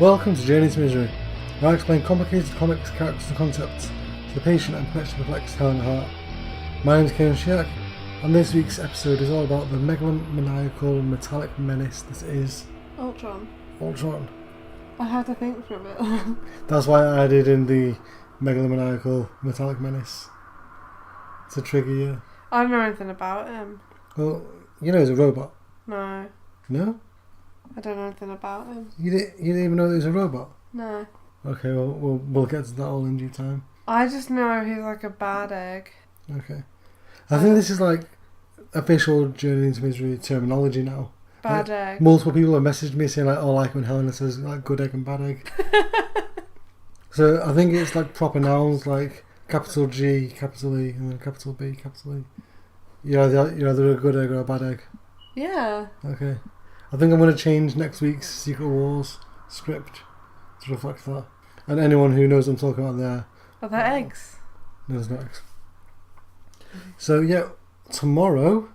Welcome to Journey to Misery, where I explain complicated comics, characters and concepts to the patient and perplexed Helen Hart. My name is Kieran Shiak, and this week's episode is all about the megalomaniacal metallic menace that is... Ultron. I had to think for a bit. That's why I added in the megalomaniacal metallic menace. To trigger you. I don't know anything about him. Well, you know he's a robot. No. No? I don't know anything about him. You didn't even know he was a robot? No. Okay, well, we'll get to that all in due time. I just know he's like a bad egg. Okay. I think this is like official Journey into Misery terminology now. Bad like, egg. Multiple people have messaged me saying like, oh, like when Helena says like good egg and bad egg. So I think it's like proper nouns like capital G, capital E, and then capital B, capital E. You're either a good egg or a bad egg. Yeah. Okay. I think I'm going to change next week's Secret Wars script to reflect that. And anyone who knows what I'm talking about there. Are there eggs? No, there's no eggs. So yeah, tomorrow,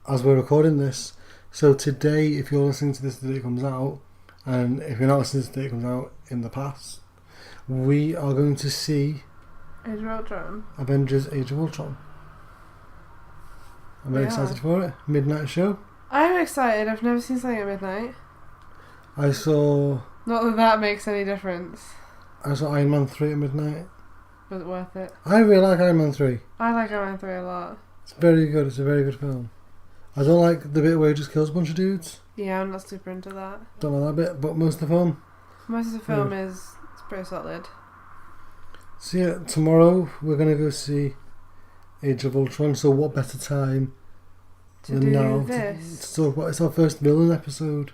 as we're recording this, so today, if you're listening to this the day it comes out, and if you're not listening to this the day it comes out in the past, we are going to see Age of Ultron. Avengers Age of Ultron. I'm very excited for it. Midnight show. I'm excited. I've never seen something at midnight. I saw that makes any difference. Iron Man 3 at midnight. Was it worth it? I really like Iron Man 3. I like Iron Man 3 a lot. It's very good. It's a very good film. I don't like the bit where he just kills a bunch of dudes. Yeah, I'm not super into that. Don't like that bit, but most of the film. Most of the film is pretty solid. So yeah, tomorrow we're going to go see Age of Ultron, so what better time to do this? To talk about it's our first villain episode.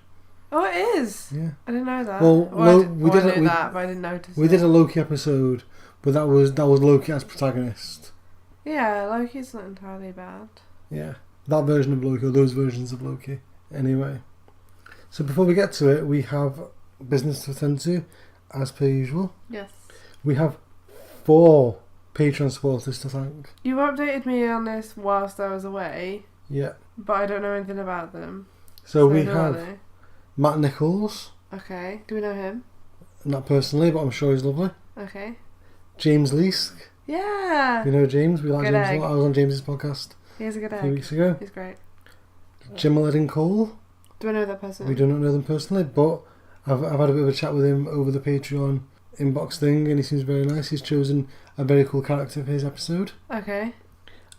Oh, it is? Yeah. I didn't know that. Well, I knew that, but I didn't notice We did a Loki episode, but that was Loki as protagonist. Yeah, Loki's not entirely bad. Yeah, that version of Loki, or those versions of Loki. Anyway, so before we get to it, we have business to attend to, as per usual. Yes. We have 4 Patreon supporters to thank. You updated me on this whilst I was away. Yeah. But I don't know anything about them. So we have Matt Nichols. Okay. Do we know him? Not personally, but I'm sure he's lovely. Okay. James Leask. Yeah. You know James? We like good James egg. a lot. I was on James's podcast He's a good egg. a few weeks ago. He's great. Jim Ledin Cole. Do I know that person? We do not know them personally, but I've had a bit of a chat with him over the Patreon inbox thing, and he seems very nice. He's chosen a very cool character for his episode. Okay.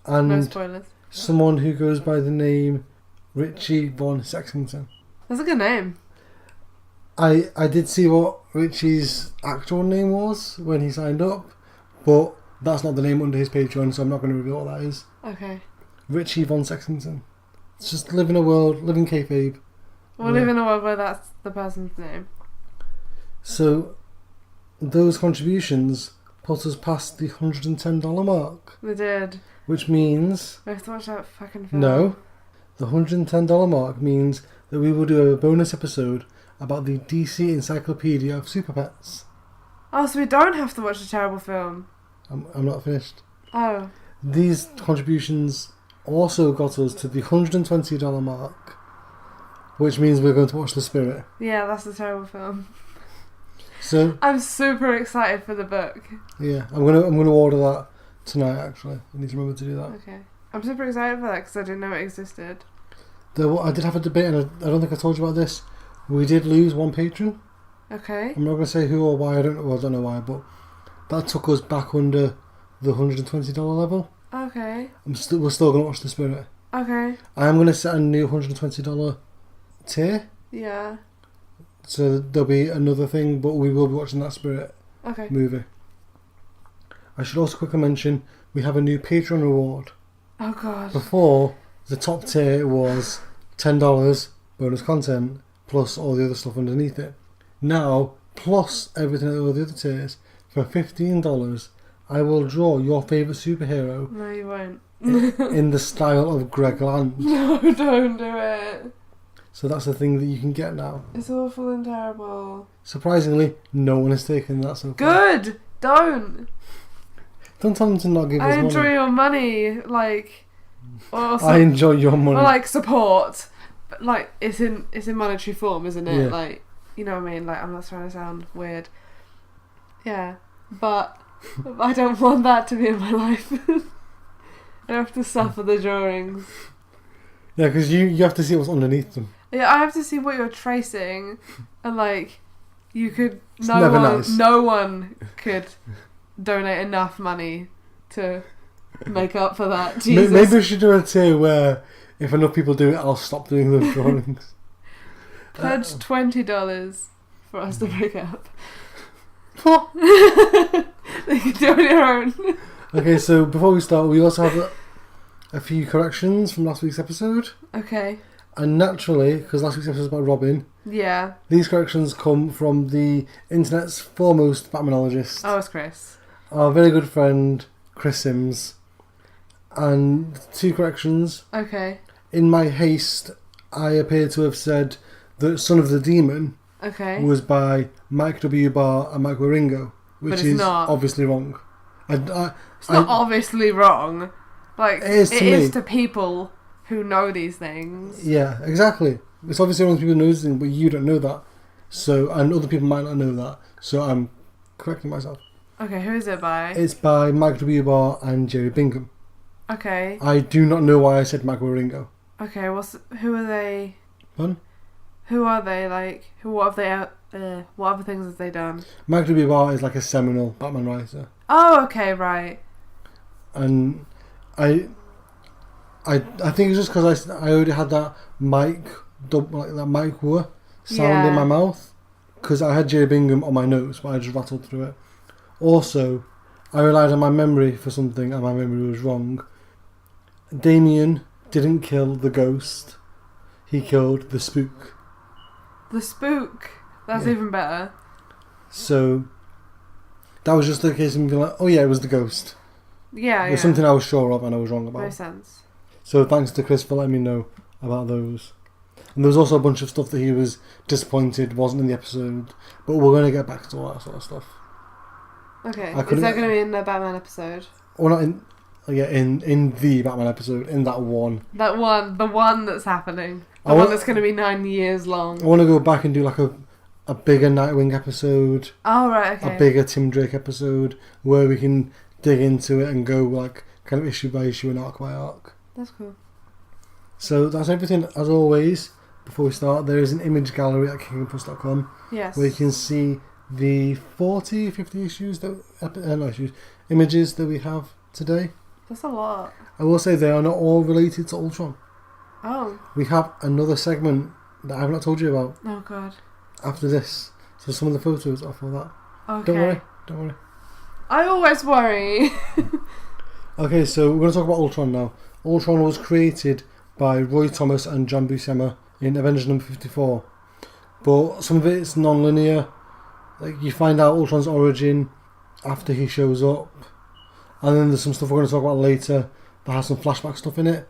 And no spoilers. Someone who goes by the name Richie Von Sexington. That's a good name. I did see what Richie's actual name was when he signed up, but that's not the name under his Patreon, so I'm not going to reveal what that is. Okay. Richie Von Sexington. It's just live in kayfabe. We'll live in a world where that's the person's name. So, those contributions put us past the $110 mark. They did. Which means... We have to watch that fucking film. No. The $110 mark means that we will do a bonus episode about the DC Encyclopedia of Super Pets. Oh, so we don't have to watch a terrible film. I'm not finished. Oh. These contributions also got us to the $120 mark, which means we're going to watch The Spirit. Yeah, that's a terrible film. So I'm super excited for the book. Yeah, I'm gonna order that tonight. Actually, I need to remember to do that. Okay, I'm super excited for that because I didn't know it existed. I did have a debate, and I don't think I told you about this. We did lose one patron. Okay. I'm not going to say who or why. I don't know why, but that took us back under the $120 level. Okay. We're still going to watch The Spirit. Okay. I'm going to set a new $120 tier. Yeah. So there'll be another thing, but we will be watching that Spirit movie. I should also quickly mention we have a new Patreon reward. Oh god. Before, the top tier was $10 bonus content plus all the other stuff underneath it. Now, plus everything at all the other tiers, for $15, I will draw your favourite superhero. No, you won't. in the style of Greg Land. No, don't do it. So that's the thing that you can get now. It's awful and terrible. Surprisingly, no one has taken that so far. Good! Don't tell them to not give us money. I enjoy your money, like... I enjoy your money. Or, like, support. But, like, it's in monetary form, isn't it? Yeah. Like, you know what I mean? Like, I'm not trying to sound weird. Yeah, but I don't want that to be in my life. I have to suffer the drawings. Yeah, because you have to see what's underneath them. Yeah, I have to see what you're tracing, and like, you could. It's never nice. No one could donate enough money to make up for that. Jesus. Maybe we should do a tier where if enough people do it, I'll stop doing those drawings. Pledge $20 for us to break up. What? You can do it on your own. Okay, so before we start, we also have a few corrections from last week's episode. Okay. And naturally, because last week's episode was about Robin, Yeah. these corrections come from the internet's foremost Batmanologist, Oh, it's Chris. our very good friend Chris Sims. And 2 corrections. Okay. In my haste, I appear to have said that Son of the Demon Okay. was by Mike W. Barr and Mike Waringo, which But it's is not. obviously wrong. It's not obviously wrong. Like, It is to me. to people who know these things. Yeah, exactly. It's obviously wrong to people who know this thing, but you don't know that. So, and other people might not know that. So I'm correcting myself. Okay, who is it by? It's by Mike W. Barr and Jerry Bingham. Okay. I do not know why I said Mike Waringo. Okay, who are they? Pardon? Who are they? Like, what other things have they done? Mike W. Barr is like a seminal Batman writer. Oh, okay, right. And I think it's just because I already had that mic sound in my mouth, because I had Jerry Bingham on my notes, but I just rattled through it. Also, I relied on my memory for something, and my memory was wrong. Damien didn't kill the ghost; he killed the spook. The spook. That's Yeah. even better. So that was just the case of me being like, "Oh yeah, it was the ghost." Yeah, It was something I was sure of and I was wrong about. Makes sense. So thanks to Chris for letting me know about those. And there was also a bunch of stuff that he was disappointed wasn't in the episode, but we're going to get back to all that sort of stuff. Okay. I Is couldn't- that going to be in the Batman episode? Or not in, in the Batman episode, in that one. The one that's happening. The I one wa- that's going to be 9 years long. I want to go back and do like a bigger Nightwing episode, Oh, right, okay. a bigger Tim Drake episode, where we can dig into it and go like kind of issue by issue and arc by arc. That's cool. So that's everything. As always, before we start, there is an image gallery at kingdomplus.com Yes. where you can see the 40, 50 issues images that we have today. That's a lot. I will say they are not all related to Ultron. Oh. We have another segment that I have not told you about Oh, God. after this. So some of the photos are for that. Okay. Don't worry. I always worry. Okay, so we're going to talk about Ultron now. Ultron was created by Roy Thomas and John Buscema in Avengers number 54. But some of it's non-linear. Like, you find out Ultron's origin after he shows up. And then there's some stuff we're going to talk about later that has some flashback stuff in it.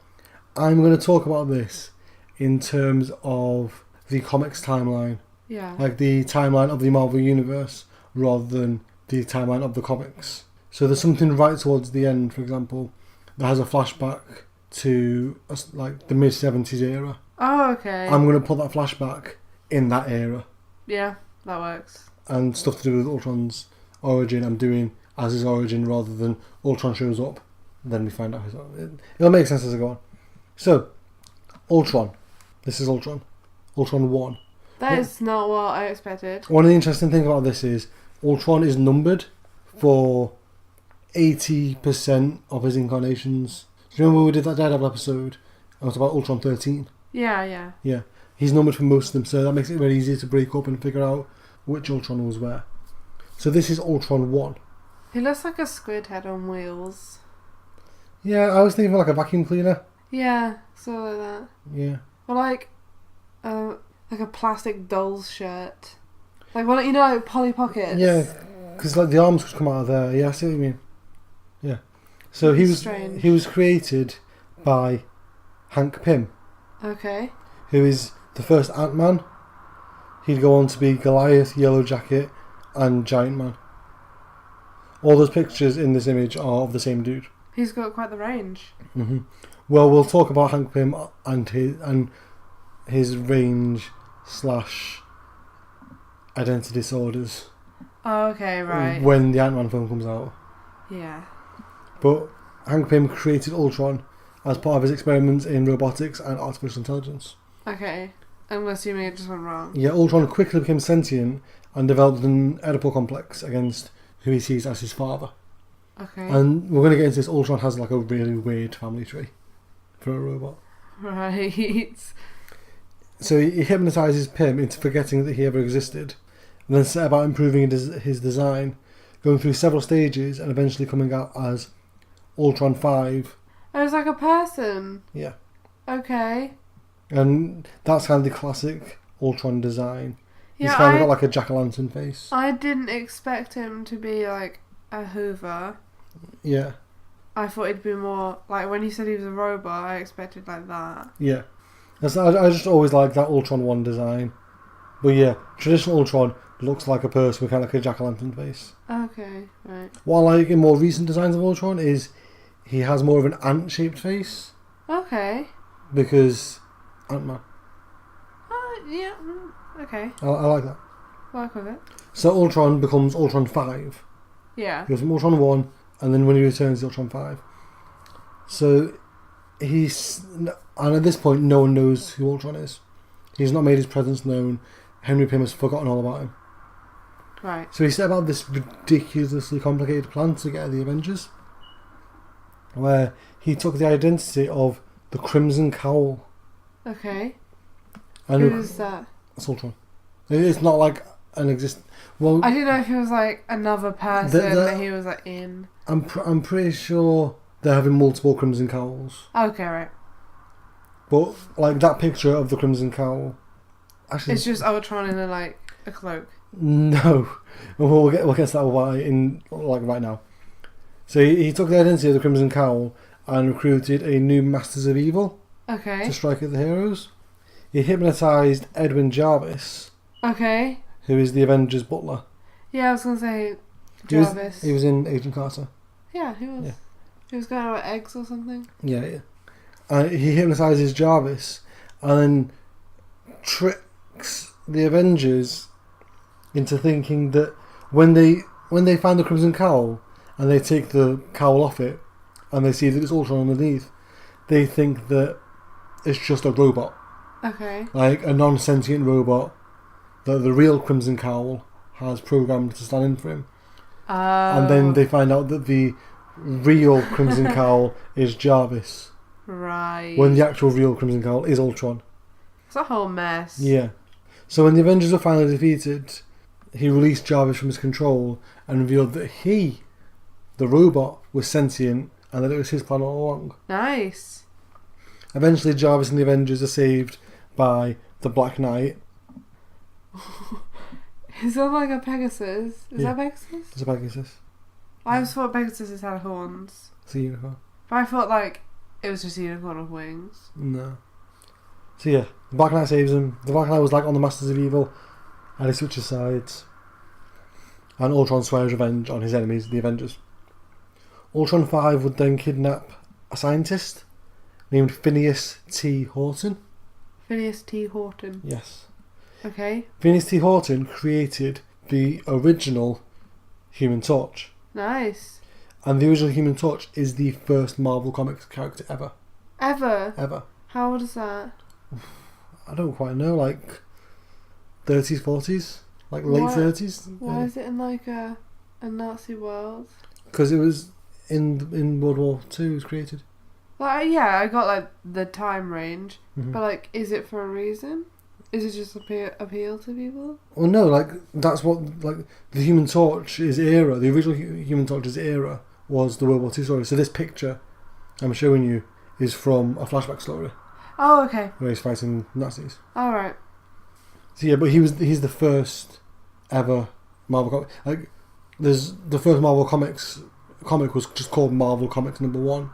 I'm going to talk about this in terms of the comics timeline. Yeah. Like the timeline of the Marvel Universe rather than the timeline of the comics. So there's something right towards the end, for example, that has a flashback to like the mid-70s era. Oh, okay. I'm going to put that flashback in that era. Yeah, that works. And stuff to do with Ultron's origin, I'm doing as his origin rather than Ultron shows up, then we find out his origin. It'll make sense as I go on. So, Ultron. This is Ultron. Ultron 1. That is not what I expected. One of the interesting things about this is Ultron is numbered for 80% of his incarnations. Do you remember when we did that Daredevil episode? I was about Ultron 13. Yeah, yeah. Yeah. He's numbered for most of them, so that makes it very easy to break up and figure out which Ultron was where. So this is Ultron 1. He looks like a squid head on wheels. Yeah, I was thinking of like a vacuum cleaner. Yeah, sort of like that. Yeah. Or like a plastic doll's shirt. Like one, you know, like Polly Pockets. Yeah, because like the arms could come out of there. Yeah, I see what you mean. Yeah. So Strange. he was created by Hank Pym, Okay. who is the first Ant-Man. He'd go on to be Goliath, Yellow Jacket, and Giant Man. All those pictures in this image are of the same dude. He's got quite the range. Mm-hmm. Well, we'll talk about Hank Pym and his range / identity disorders Oh, okay, right. when the Ant-Man film comes out. Yeah. But Hank Pym created Ultron as part of his experiments in robotics and artificial intelligence. Okay. I'm assuming it just went wrong. Yeah, Ultron quickly became sentient and developed an Oedipal complex against who he sees as his father. Okay. And we're going to get into this. Ultron has like a really weird family tree for a robot. Right. So he hypnotizes Pym into forgetting that he ever existed, and then set about improving his design, going through several stages and eventually coming out as Ultron 5. Oh, it's like a person. Yeah. Okay. And that's kind of the classic Ultron design. Yeah, He's kind of got like a jack-o'-lantern face. I didn't expect him to be like a Hoover. Yeah. I thought it'd be more like when he said he was a robot. I expected like that. Yeah. I just always like that Ultron 1 design. But yeah, traditional Ultron looks like a person with kind of like a jack-o'-lantern face. Okay, right. What I like in more recent designs of Ultron is he has more of an ant-shaped face. Okay. Because Ant-Man. Yeah. Okay. I like that. Work with it. So Ultron becomes Ultron 5. Yeah. He goes from Ultron 1, and then when he returns, Ultron 5. So and at this point, no one knows who Ultron is. He's not made his presence known. Henry Pym has forgotten all about him. Right. So he set about this ridiculously complicated plan to get at the Avengers, where he took the identity of the Crimson Cowl. Okay. And Who's that? That's Ultron. It's not like an Well, I didn't know if he was like another person that he was like in. I'm pretty sure they're having multiple Crimson Cowls. Okay, right. But like that picture of the Crimson Cowl, actually, It's just Ultron in a cloak. no. We'll get to that why in right now. So he took the identity of the Crimson Cowl and recruited a new Masters of Evil Okay. to strike at the heroes. He hypnotized Edwin Jarvis, Okay. who is the Avengers' butler. Yeah, I was gonna say Jarvis. He was in Agent Carter. Yeah, he was. Yeah. He was going about eggs or something. Yeah. He hypnotizes Jarvis and then tricks the Avengers into thinking that when they find the Crimson Cowl and they take the cowl off it and they see that it's Ultron underneath, they think that it's just a robot. Okay. Like a non-sentient robot that the real Crimson Cowl has programmed to stand in for him. And then they find out that the real Crimson Cowl is Jarvis. Right. When the actual real Crimson Cowl is Ultron. It's a whole mess. Yeah. So when the Avengers were finally defeated, he released Jarvis from his control and revealed that he, the robot, was sentient and that it was his plan all along. Nice. Eventually Jarvis and the Avengers are saved by the Black Knight. Is that like a Pegasus? Is Yeah. that Pegasus? It's a Pegasus. I always thought Pegasus had horns. It's a unicorn. But I thought it was just a unicorn with wings. No. So yeah, the Black Knight saves him. The Black Knight was like on the Masters of Evil and he switches sides. And Ultron swears revenge on his enemies, the Avengers. Ultron 5 would then kidnap a scientist named Phineas T. Horton. Phineas T. Horton. Yes. Okay. Phineas T. Horton created the original Human Torch. Nice. And the original Human Torch is the first Marvel Comics character ever. Ever? How old is that? I don't quite know, like 30s, 40s? Like late 30s? Why is it in a Nazi world? Because it was in World War II it was created. Yeah, I got the time range, Mm-hmm. but is it for a reason? Is it just appeal to people? Well, no, that's what the Human Torch's era, the original Human Torch's era was the World War II story. So this picture I'm showing you is from a flashback story Oh, okay. where he's fighting Nazis. All right. So yeah, but he's the first ever Marvel comic. There's the first Marvel comic was just called Marvel Comics #1.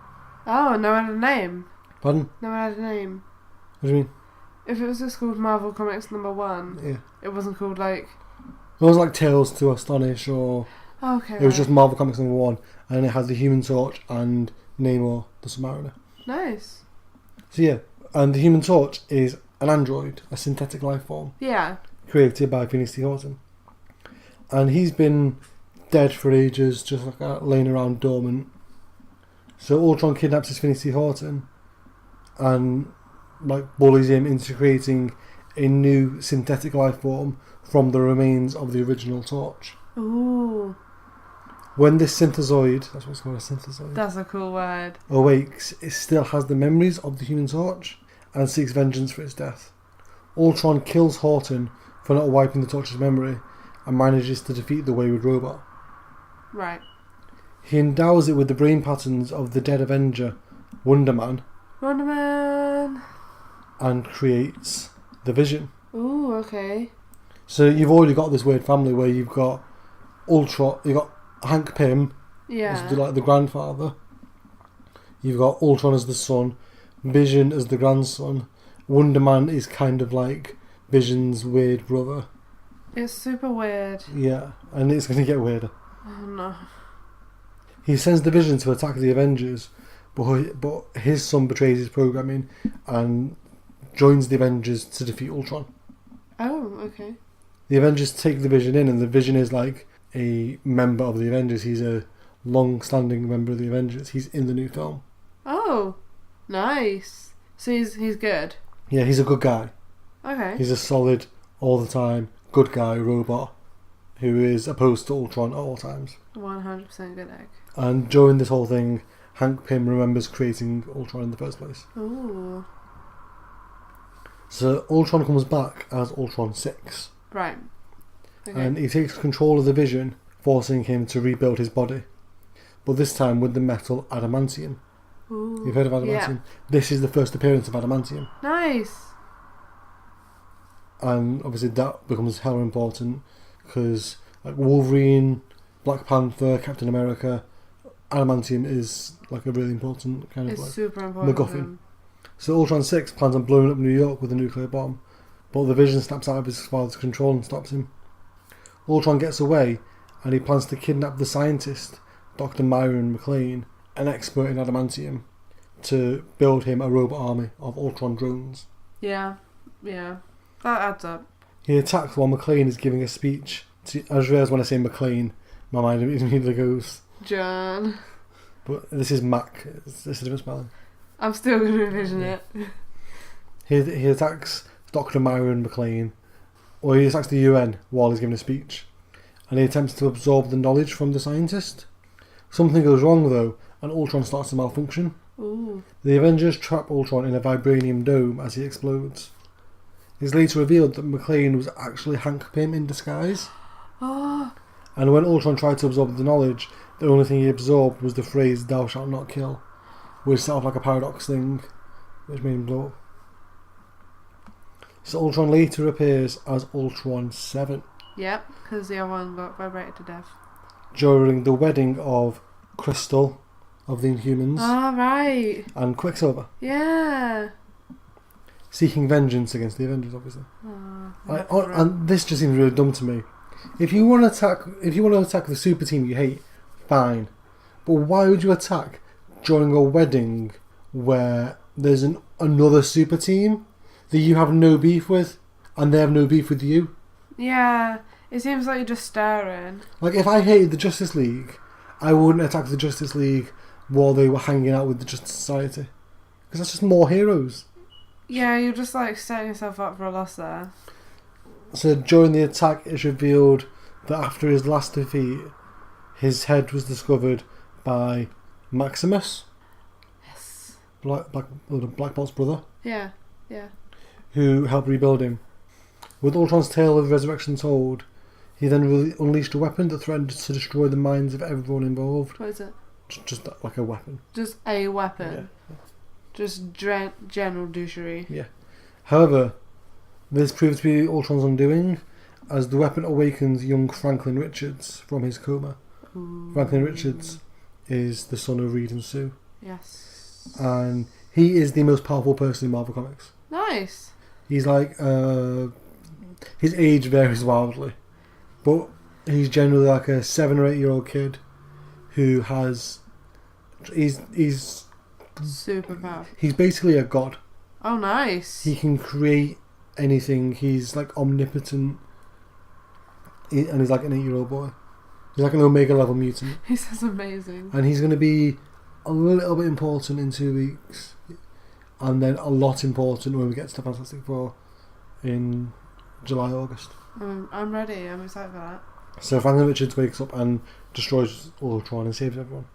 Oh, no one had a name. Pardon? No one had a name. What do you mean? If it was just called Marvel Comics #1, Yeah. it wasn't called It was like Tales to Astonish or Okay. it was just Marvel Comics #1 and it had the Human Torch and Namor the Submariner. Nice. So yeah, and the Human Torch is an android, a synthetic life form Yeah. created by Phineas T. Horton. And he's been dead for ages, just like laying around dormant. So Ultron kidnaps Infinity Horton and like bullies him into creating a new synthetic life form from the remains of the original Torch. Ooh. When this synthezoid, that's what's called a synthezoid, That's a cool word. awakes, it still has the memories of the Human Torch and seeks vengeance for its death. Ultron kills Horton for not wiping the Torch's memory and manages to defeat the wayward robot. Right. He endows it with the brain patterns of the dead Avenger, Wonder Man, Wonder Man. and creates the Vision. Ooh, okay. So you've already got this weird family where you've got Ultron, you've got Hank Pym Yeah. as the grandfather, you've got Ultron as the son, Vision as the grandson, Wonder Man is kind of like Vision's weird brother. It's super weird. Yeah, and it's going to get weirder. Oh no. He sends the Vision to attack the Avengers, but his son betrays his programming and joins the Avengers to defeat Ultron. Oh, okay. The Avengers take the Vision in, and the Vision is like a member of the Avengers. He's a long-standing member of the Avengers. He's in the new film. Oh, nice. So he's good. Yeah, he's a good guy. Okay. He's a solid, all the time, good guy robot who is opposed to Ultron at all times. 100% good egg. And during this whole thing, Hank Pym remembers creating Ultron in the first place. Ooh. So Ultron comes back as Ultron 6. Right. Okay. And he takes control of the Vision, forcing him to rebuild his body. But this time with the metal adamantium. Ooh. You've heard of adamantium? Yeah. This is the first appearance of adamantium. Nice. And obviously that becomes hella important because like Wolverine, Black Panther, Captain America, adamantium is like a really important kind of It's like super important. MacGuffin. So Ultron 6 plans on blowing up New York with a nuclear bomb, but the Vision snaps out of his father's control and stops him. Ultron gets away and he plans to kidnap the scientist, Dr. Myron McLean, an expert in adamantium, to build him a robot army of Ultron drones. Yeah. Yeah. That adds up. He attacks while McLean is giving a speech. I just realised when I say McLean, my mind immediately goes, John. but this is Mac, it's a different spelling. I'm still going to envision it. He attacks Dr. Myron McLean, or he attacks the UN while he's giving a speech, and he attempts to absorb the knowledge from the scientist. Something goes wrong though, and Ultron starts to malfunction. Ooh. The Avengers trap Ultron in a vibranium dome as he explodes. It's later revealed that McLean was actually Hank Pym in disguise, Oh. and when Ultron tried to absorb the knowledge, the only thing he absorbed was the phrase "Thou shalt not kill," which set off like a paradox thing, which made him blow up. So Ultron later appears as Ultron 7 Yep, because the other one got vibrated to death. during the wedding of Crystal of the Inhumans Ah, right. and Quicksilver, Yeah. seeking vengeance against the Avengers, obviously. Oh, And this just seems really dumb to me. If you want to attack the super team you hate, fine. But why would you attack during a wedding where there's another super team that you have no beef with, and they have no beef with you? yeah. It seems like you're just staring. Like, if I hated the Justice League, I wouldn't attack the Justice League while they were hanging out with the Justice Society. Because that's just more heroes. Yeah, you're just like setting yourself up for a loss there. So during the attack, it's revealed that after his last defeat, his head was discovered by Maximus, Yes. Black Bolt's brother, Yeah. Yeah. who helped rebuild him. With Ultron's tale of resurrection told, he then unleashed a weapon that threatened to destroy the minds of everyone involved. What is it? Just like a weapon. Just a weapon. Yeah. Just general douchery. Yeah. However, this proved to be Ultron's undoing, as the weapon awakens young Franklin Richards from his coma. Ooh. Franklin Richards is the son of Reed and Sue, Yes. and he is the most powerful person in Marvel Comics. Nice. He's like, his age varies wildly, but he's generally like a 7 or 8 year old kid who has, he's Super powerful. he's basically a god. Oh, nice. He can create anything. He's like omnipotent. And he's like an 8-year-old boy. He's like an Omega level mutant. He sounds amazing. And he's going to be a little bit important in 2 weeks. And then a lot important when we get to the Fantastic Four in July, August. I'm ready. I'm excited for that. So Franklin Richards wakes up and destroys Ultron and saves everyone.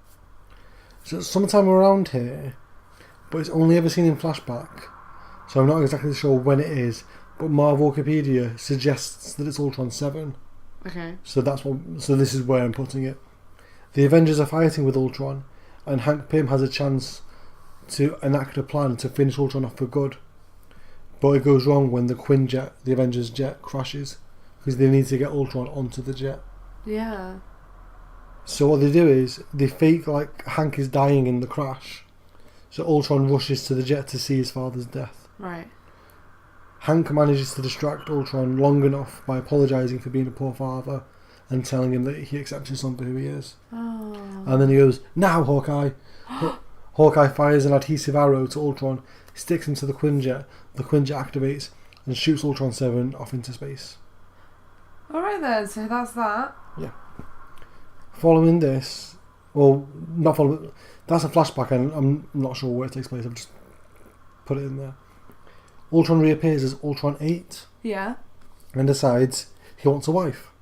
So it's sometime around here, but it's only ever seen in flashback. So I'm not exactly sure when it is, but Marvel Wikipedia suggests that it's Ultron 7. Okay. So this is where I'm putting it. The Avengers are fighting with Ultron, and Hank Pym has a chance to enact a plan to finish Ultron off for good. But it goes wrong when the Quinjet, the Avengers jet, crashes, because they need to get Ultron onto the jet. Yeah. So what they do is they fake like Hank is dying in the crash, so Ultron rushes to the jet to see his father's death. Right. Hank manages to distract Ultron long enough by apologising for being a poor father and telling him that he accepts his son for who he is. Oh. And then he goes, "Now, Hawkeye!" Hawkeye fires an adhesive arrow to Ultron, sticks him to the Quinjet activates, and shoots Ultron 7 off into space. Alright then, so that's that. Yeah. Following this, well, not following, that's a flashback and I'm not sure where it takes place, I've just put it in there. Ultron reappears as Ultron 8 Yeah. and decides he wants a wife.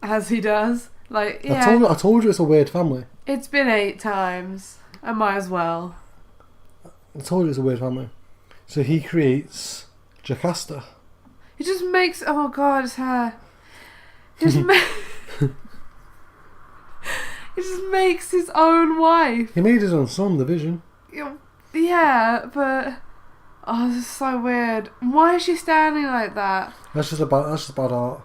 As he does. Like, yeah. I told you it's a weird family. It's been 8 times. I might as well. I told you it's a weird family. So he creates Jocasta. He just makes... Oh god, his hair. He just he just makes his own wife. He made his own son, the Vision. Yeah, but... Oh, this is so weird. Why is she standing like that? That's just bad art.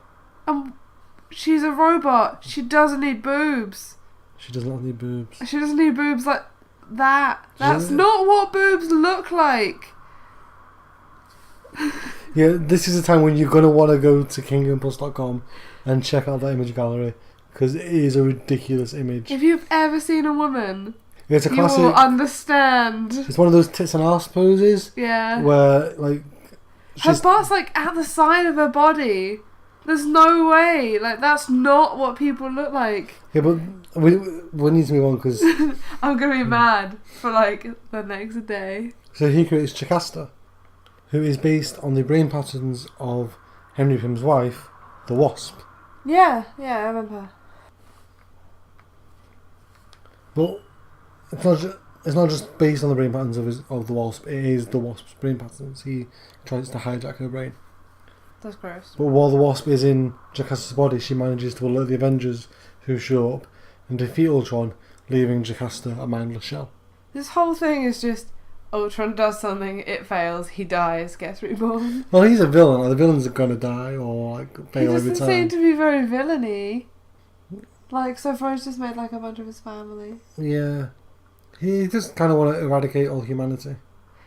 She's a robot. She doesn't need boobs. She does not need boobs. She doesn't need boobs like that. That's not what boobs look like. Yeah, this is a time when you're going to want to go to kingdomplus.com and check out that image gallery, because it is a ridiculous image. If you've ever seen a woman, it's a classic. You will understand. It's one of those tits and arse poses. Yeah. Where, like... Her butt's, like, at the side of her body. There's no way. Like, that's not what people look like. Yeah, but we need to move on, because... I'm going to be mad for, like, the next day. So he creates Jocasta, who is based on the brain patterns of Henry Pym's wife, the Wasp. Yeah, I remember. But it's not just based on the brain patterns of the Wasp, it is the Wasp's brain patterns. He tries to hijack her brain. That's gross. But while the Wasp is in Jocasta's body, she manages to alert the Avengers, who show up and defeat Ultron, leaving Jocasta a mindless shell. This whole thing is just Ultron does something, it fails, he dies, gets reborn. Well, he's a villain. Like, the villains are gonna die or like fail every time. He doesn't seem to be very villainy. Like, so far he's just made like a bunch of his family. Yeah. He just kind of want to eradicate all humanity.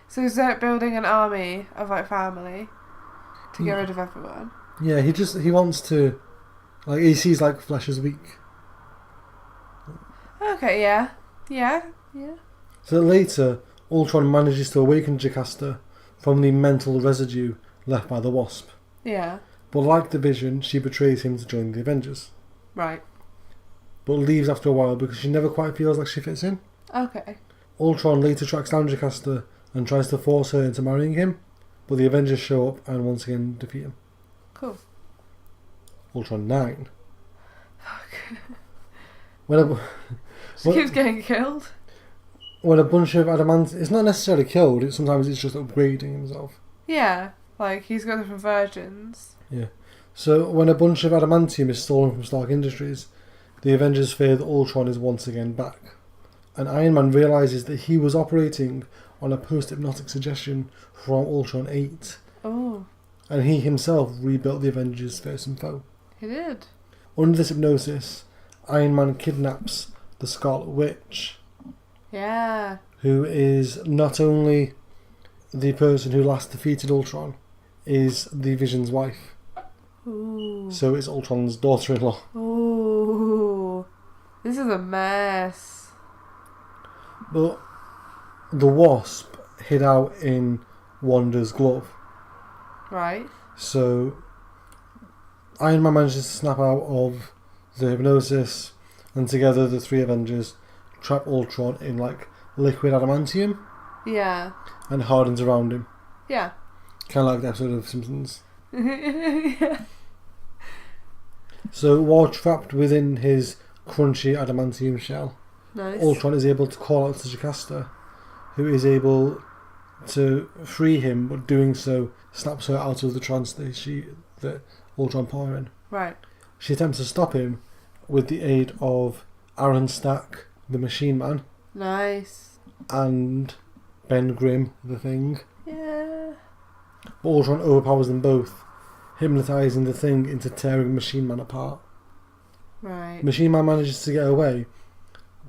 So he's like building an army of like family to get rid of everyone. Yeah, he wants to, like, he sees like flesh as weak. Okay, yeah. So later, Ultron manages to awaken Jocasta from the mental residue left by the Wasp. Yeah. But like the Vision, she betrays him to join the Avengers. Right. But leaves after a while because she never quite feels like she fits in. Okay. Ultron later tracks down Jocasta and tries to force her into marrying him, but the Avengers show up and once again defeat him. Cool. Ultron 9. Fuck. She keeps getting killed. When a bunch of adamant... It's not necessarily killed, sometimes it's just upgrading himself. Yeah, like he's got different versions. Yeah. So when a bunch of adamantium is stolen from Stark Industries, the Avengers fear that Ultron is once again back. And Iron Man realises that he was operating on a post-hypnotic suggestion from Ultron 8. Oh. And he himself rebuilt the Avengers' fearsome foe. He did. Under this hypnosis, Iron Man kidnaps the Scarlet Witch. Yeah. Who is not only the person who last defeated Ultron, is the Vision's wife. Ooh. So it's Ultron's daughter-in-law. Ooh. This is a mess. But the Wasp hid out in Wanda's glove. Right. So Iron Man manages to snap out of the hypnosis, and together the three Avengers trap Ultron in like liquid adamantium Yeah. and hardens around him. Yeah. Kind of like the episode of Simpsons. Yeah. So while trapped within his crunchy adamantium shell, Nice. Ultron is able to call out to Jocasta, who is able to free him, but doing so snaps her out of the trance that Ultron put her in. Right. She attempts to stop him with the aid of Aaron Stack, the Machine Man, Nice. and Ben Grimm, the Thing. Yeah. But Ultron overpowers them both, hypnotising the Thing into tearing Machine Man apart. Right. Machine Man manages to get away,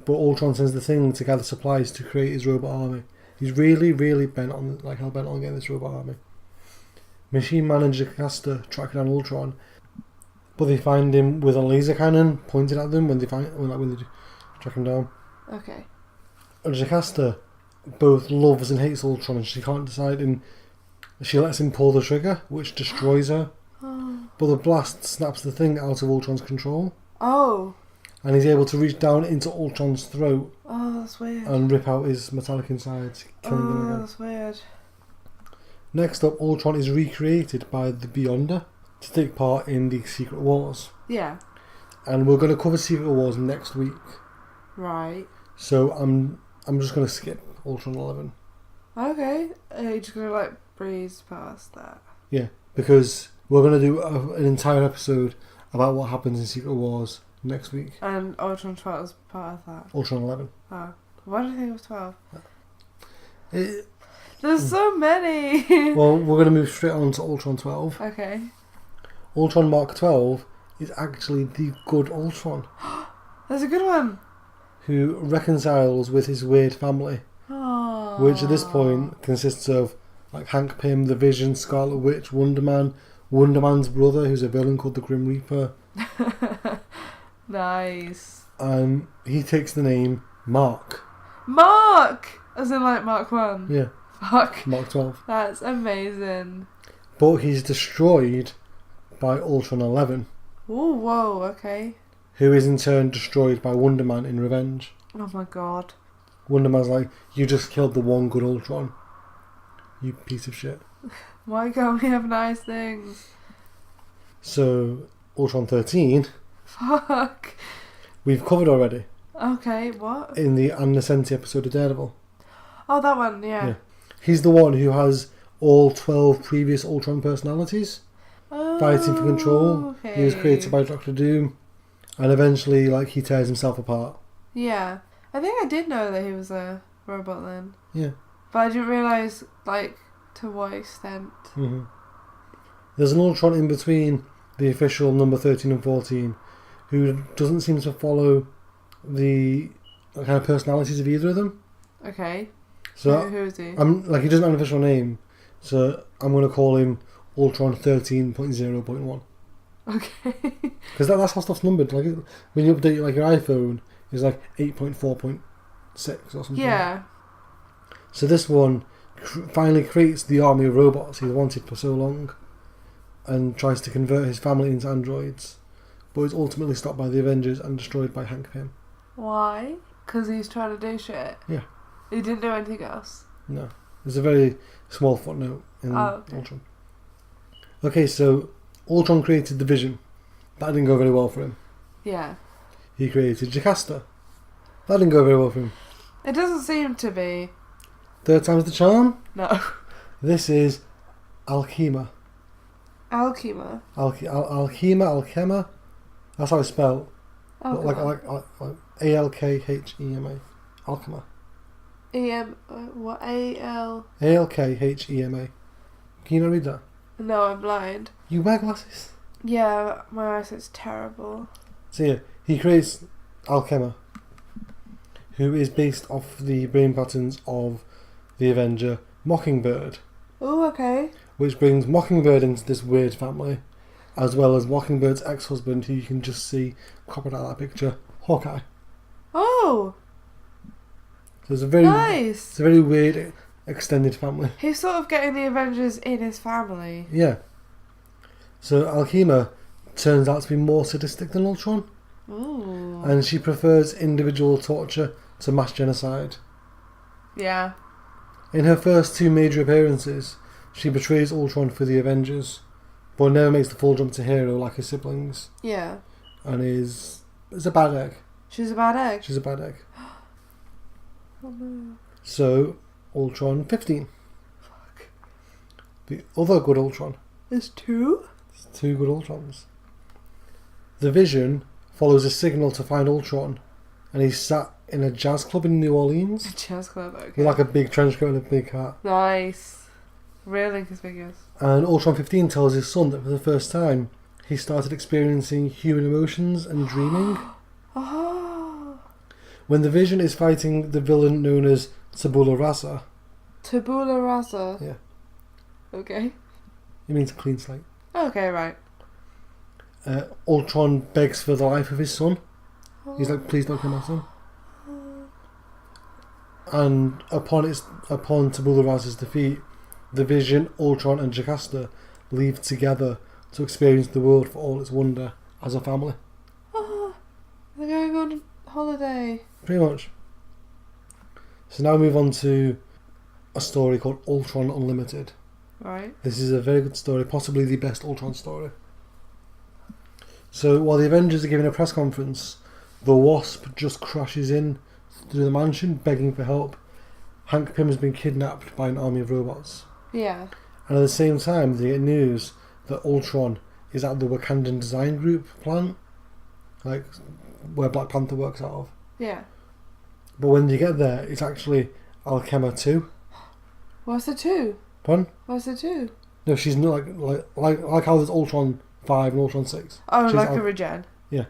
but Ultron sends the Thing to gather supplies to create his robot army. He's really, really bent on getting this robot army. Machine Man and Jocasta track down Ultron, but they find him with a laser cannon pointed at them when they track him down. Okay. And Jocasta both loves and hates Ultron, and she can't decide, and she lets him pull the trigger, which destroys her. Oh. But the blast snaps the Thing out of Ultron's control, Oh. and he's able to reach down into Ultron's throat Oh, that's weird. and rip out his metallic insides, killing him again. That's weird. Next up, Ultron is recreated by the Beyonder to take part in the Secret Wars. Yeah. And we're going to cover Secret Wars next week. Right. So I'm just going to skip Ultron 11. Okay. You're just gonna like breeze past that. Yeah, because we're going to do an entire episode about what happens in Secret Wars next week. And Ultron 12 is part of that. Ultron 11. Oh. Why did I think it was 12? It, There's so many! well, we're going to move straight on to Ultron 12. Okay. Ultron Mark 12 is actually the good Ultron, That's a good one! who reconciles with his weird family, Oh. which at this point consists of like Hank Pym, the Vision, Scarlet Witch, Wonder Man, Wonder Man's brother, who's a villain called the Grim Reaper, Nice. and he takes the name Mark. Mark! As in like Mark 1. Yeah, Fuck. Mark 12. That's amazing. But he's destroyed by Ultron 11, Ooh, whoa, okay. who is in turn destroyed by Wonder Man in revenge. Oh my god. Wonder Man's like, you just killed the one good Ultron, you piece of shit. Why can't we have nice things? So, Ultron 13, Fuck. we've covered already Okay, what? in the Ann Nesenti episode of Daredevil. Oh, that one, yeah. Yeah. He's the one who has all 12 previous Ultron personalities Oh, fighting for control. okay. He was created by Doctor Doom, and eventually, like, he tears himself apart. Yeah. I think I did know that he was a robot then. Yeah. But I didn't realise, like, to what extent. hmm There's an Ultron in between the official number 13 and 14 who doesn't seem to follow the kind of personalities of either of them. Okay. So Who is he? he doesn't have an official name, so I'm going to call him Ultron 13.0.1. Okay. Because that's how stuff's numbered. Like when you update like your iPhone, it's like 8.4.6 or something. Yeah. So this one finally creates the army of robots he's wanted for so long, and tries to convert his family into androids, but is ultimately stopped by the Avengers and destroyed by Hank Pym. Why? Because he's trying to do shit. Yeah. He didn't do anything else. No, there's a very small footnote in Okay. Ultron. Okay, so Ultron created the Vision. That didn't go very well for him. Yeah. He created Jocasta. That didn't go very well for him. It doesn't seem to be. Third time's the charm. No. This is Alchema. Alchema. Alchema. That's how it's spelled. Oh, like God. Alkhema. Alchema. What? A-L... Alkhema. Can you not read that? No, I'm blind. You wear glasses. Yeah, my eyesight's terrible. So yeah, he creates Alchema, who is based off the brain patterns of the Avenger Mockingbird, Oh, okay. which brings Mockingbird into this weird family, as well as Mockingbird's ex-husband, who you can just see copied out of that picture, Hawkeye. Oh, So it's a very, nice. it's a very weird extended family. He's sort of getting the Avengers in his family. Yeah. So Alchema turns out to be more sadistic than Ultron. Ooh. And she prefers individual torture to mass genocide. Yeah. In her first 2 major appearances, she betrays Ultron for the Avengers, but never makes the full jump to hero like her siblings, Yeah. and is a bad egg. She's a bad egg. She's a bad egg. Oh no. So, Ultron 15. Fuck. The other good Ultron. There's 2? It's 2 good Ultrons. The Vision follows a signal to find Ultron, and he's sat in a jazz club in New Orleans Chess club, okay. with like a big trench coat and a big hat. Nice. Real inconspicuous. And Ultron 15 tells his son that for the first time he started experiencing human emotions and dreaming. Oh. When the Vision is fighting the villain known as Tabula Rasa. Tabula rasa. Yeah. Okay. It means clean slate. Okay, right. Ultron begs for the life of his son. He's like, please don't kill my son. And upon Tabula Rasa's defeat, the Vision, Ultron and Jocasta leave together to experience the world for all its wonder as a family. Oh, they're going on holiday. Pretty much. So now we move on to a story called Ultron Unlimited. Right. This is a very good story, possibly the best Ultron story. So while the Avengers are giving a press conference, the Wasp just crashes in through the mansion begging for help. Hank Pym has been kidnapped by an army of robots. Yeah. And at the same time, they get news that Ultron is at the Wakandan Design Group plant, like where Black Panther works out of. Yeah. But when you get there, it's actually Alchema 2. What's the 2? Pardon? What's the 2? No, she's not like how there's Ultron 5 and Ultron 6. Oh, She's like a regen. Yeah.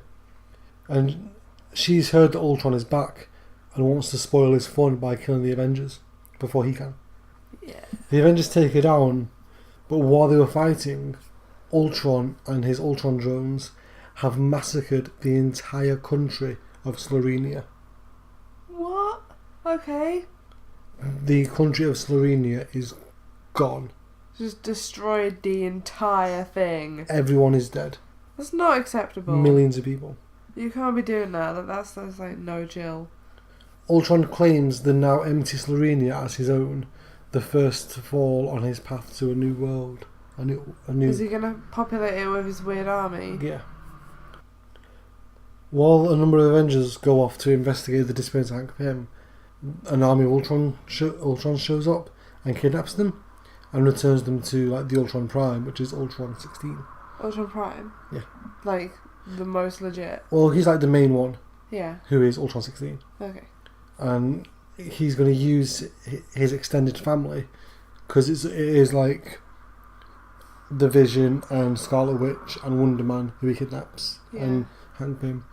And she's heard that Ultron is back and wants to spoil his fun by killing the Avengers before he can. Yeah. The Avengers take her down, but while they were fighting, Ultron and his Ultron drones have massacred the entire country of Slovenia. What? Okay. The country of Slovenia is gone. Just destroyed the entire thing. Everyone is dead. That's not acceptable. Millions of people. You can't be doing that. That's like no chill. Ultron claims the now empty Slovenia as his own, the first to fall on his path to a new world. A new. Is he gonna populate it with his weird army? Yeah. While a number of Avengers go off to investigate the disappearance of Hank Pym, an army of Ultron shows up and kidnaps them and returns them to like the Ultron Prime, which is Ultron 16. Ultron Prime? Yeah. Like, the most legit? Well, he's like the main one, Yeah. who is Ultron 16. Okay. And he's going to use his extended family, because it is like the Vision and Scarlet Witch and Wonder Man who he kidnaps, and Hank Pym.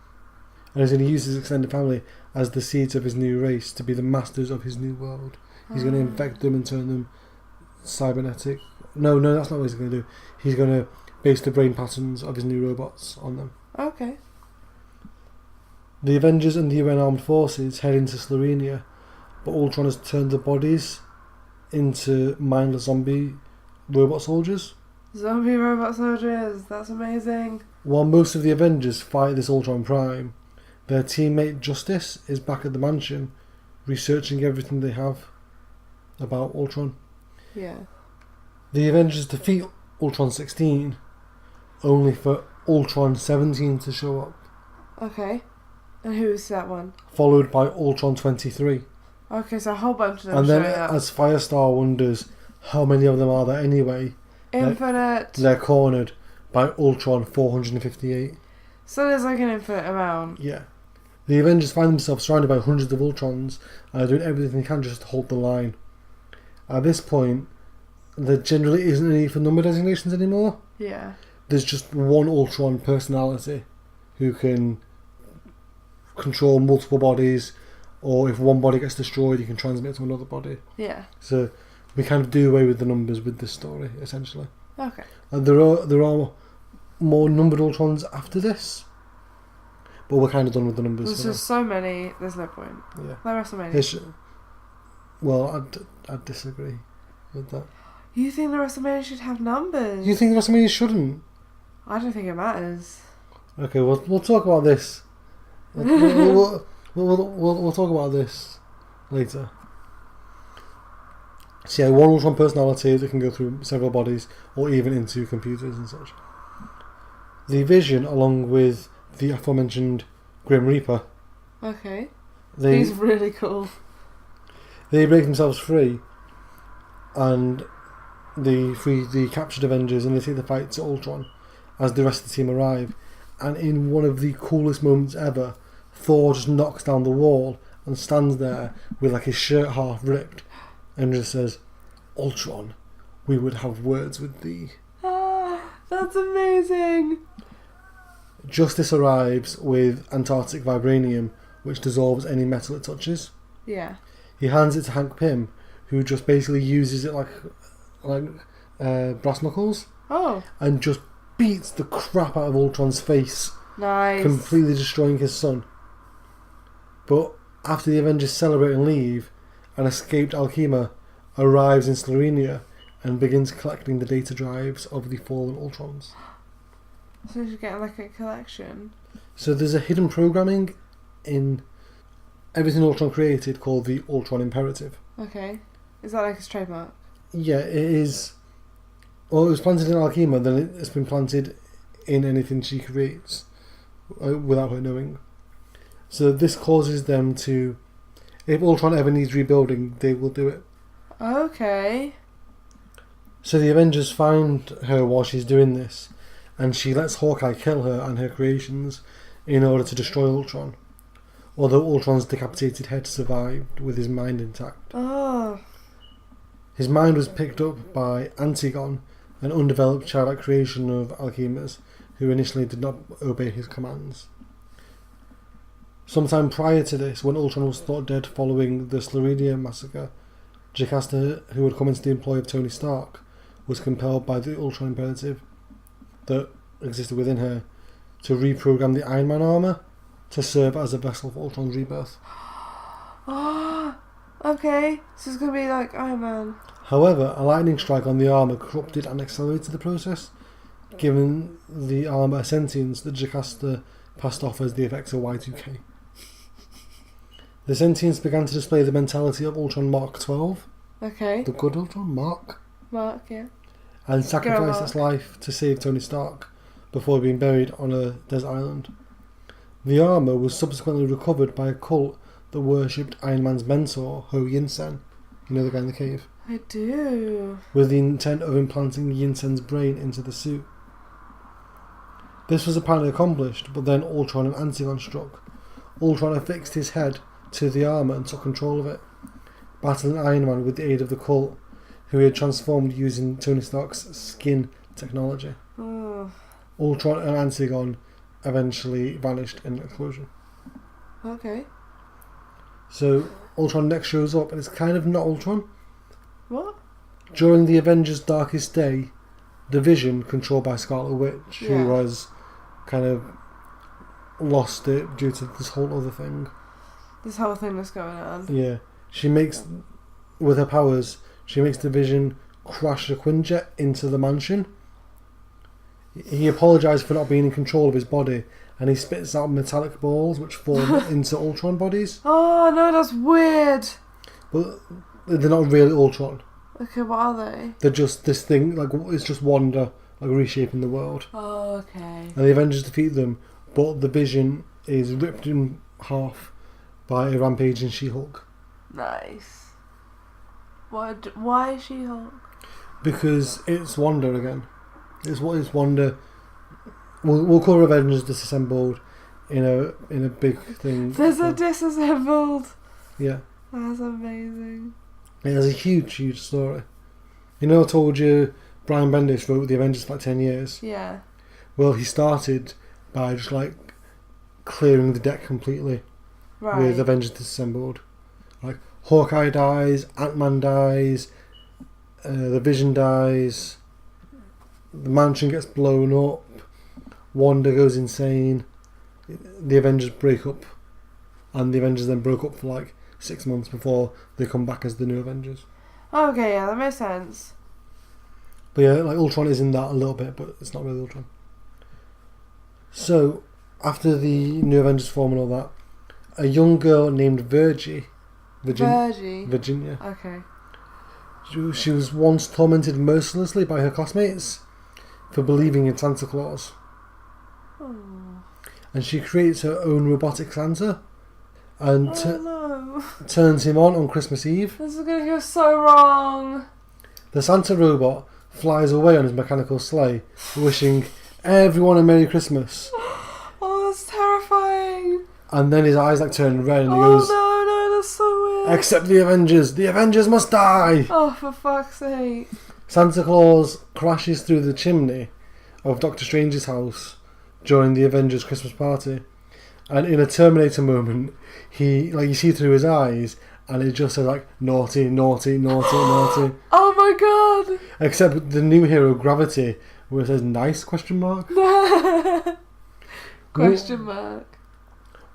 And he's going to use his extended family as the seeds of his new race to be the masters of his new world. He's going to infect them and turn them cybernetic. No, that's not what he's going to do. He's going to base the brain patterns of his new robots on them. Okay. The Avengers and the UN armed forces head into Slovenia, but Ultron has turned the bodies into mindless zombie robot soldiers. Zombie robot soldiers. That's amazing. While most of the Avengers fight this Ultron Prime, their teammate Justice is back at the mansion, researching everything they have about Ultron. Yeah. The Avengers defeat Ultron 16, only for Ultron 17 to show up, Okay. And who is that one? followed by Ultron 23. Okay, so a whole bunch of them And then, showing up. as Firestar wonders how many of them are there anyway, Infinite. they're cornered by Ultron 458. So there's like an infinite amount. Yeah. The Avengers find themselves surrounded by hundreds of Ultrons and are doing everything they can just to hold the line. At this point, there generally isn't any for number designations anymore. Yeah. There's just one Ultron personality who can control multiple bodies, or if one body gets destroyed, he can transmit to another body. Yeah. So we kind of do away with the numbers with this story, essentially. Okay. And there are more numbered Ultrons after this, but we're kind of done with the numbers. There's just so many, there's no point. Yeah. Like WrestleMania. Well, I'd disagree with that. You think the WrestleMania should have numbers? You think WrestleMania shouldn't? I don't think it matters. Okay, we'll talk about this. We'll talk about this later. So yeah, one Ultron personality that can go through several bodies or even into computers and such. The Vision, along with the aforementioned Grim Reaper, Okay. He's really cool. they break themselves free and they free the captured Avengers and they take the fight to Ultron as the rest of the team arrive. And in one of the coolest moments ever, Thor just knocks down the wall and stands there with like his shirt half ripped and just says, "Ultron, we would have words with thee." Ah, that's amazing. Justice arrives with Antarctic vibranium, which dissolves any metal it touches. Yeah. He hands it to Hank Pym, who just basically uses it like brass knuckles, and just beats the crap out of Ultron's face, Nice. completely destroying his son. But after the Avengers celebrate and leave, an escaped Alchema arrives in Slovenia and begins collecting the data drives of the fallen Ultrons. So you should get like a collection. So there's a hidden programming in everything Ultron created called the Ultron Imperative. Okay. Is that like his trademark? Yeah, it is. Well, it was planted in Alchema, then it's been planted in anything she creates without her knowing. So this causes them to, if Ultron ever needs rebuilding, they will do it. Okay. So the Avengers find her while she's doing this, and she lets Hawkeye kill her and her creations in order to destroy Ultron. Although Ultron's decapitated head survived with his mind intact. Oh. His mind was picked up by Antigone, an undeveloped childlike creation of Alchemas, who initially did not obey his commands. Sometime prior to this, when Ultron was thought dead following the Slovenia massacre, Jocasta, who had come into the employ of Tony Stark, was compelled by the Ultron Imperative that existed within her to reprogram the Iron Man armour to serve as a vessel for Ultron's rebirth. Oh, okay. So it's going to be like Iron Man. However, a lightning strike on the armour corrupted and accelerated the process, giving the armour a sentience that Jocasta passed off as the effects of Y2K. The sentience began to display the mentality of Ultron Mark 12, Okay. the good Ultron, Mark, Yeah. and sacrificed Mark. its life to save Tony Stark before being buried on a desert island. The armour was subsequently recovered by a cult that worshipped Iron Man's mentor, Ho Yinsen, you know, the guy in the cave, I do. with the intent of implanting Yinsen's brain into the suit. This was apparently accomplished, but then Ultron and Antigone struck. Ultron affixed his head to the armour and took control of it, battling Iron Man with the aid of the cult, who he had transformed using Tony Stark's skin technology. Oh. Ultron and Antigone eventually vanished in an explosion. Okay. So Ultron next shows up, and it's kind of not Ultron. What? During the Avengers' darkest day, the Vision, controlled by Scarlet Witch, Yeah. who has kind of lost it due to this whole other thing. This whole thing that's going on. Yeah. She makes, with her powers, she makes the Vision crash a Quinjet into the mansion. He apologised for not being in control of his body, and he spits out metallic balls which form into Ultron bodies. Oh no, that's weird. But they're not really Ultron. Okay, what are they? They're just this thing, like, it's just Wanda, like, reshaping the world. Oh, okay. And the Avengers defeat them, but the Vision is ripped in half by a rampaging She-Hulk. Nice. Why She-Hulk? Because it's Wanda again. It's Wanda. We'll cover Avengers Disassembled in a big thing. There's a disassembled. Yeah. That's amazing. It has a huge story. You know, I told you Brian Bendis wrote the Avengers for like 10 years. Yeah. Well, he started by just like clearing the deck completely Right. with Avengers Disassembled. Like Hawkeye dies, Ant-Man dies, the Vision dies, the mansion gets blown up, Wanda goes insane, the Avengers break up, and the Avengers then broke up for like 6 months before they come back as the new Avengers. Okay, yeah, that makes sense. But yeah, like Ultron is in that a little bit, but it's not really Ultron. So, after the New Avengers form and all that, a young girl named Virgie. Virginia. Okay. She was once tormented mercilessly by her classmates for believing in Santa Claus. Oh. And she creates her own robotic Santa and No. turns him on Christmas Eve. This is going to go so wrong. The Santa robot flies away on his mechanical sleigh, wishing everyone a Merry Christmas. Oh, that's terrifying. And then his eyes turn red and he Oh goes, no, that's so weird. "Except the Avengers! The Avengers must die!" Oh, for fuck's sake. Santa Claus crashes through the chimney of Doctor Strange's house during the Avengers Christmas party. And in a Terminator moment, you see through his eyes, and it just says naughty, naughty, naughty, naughty. Oh my god. Except the new hero Gravity, where it says nice ? Question mark.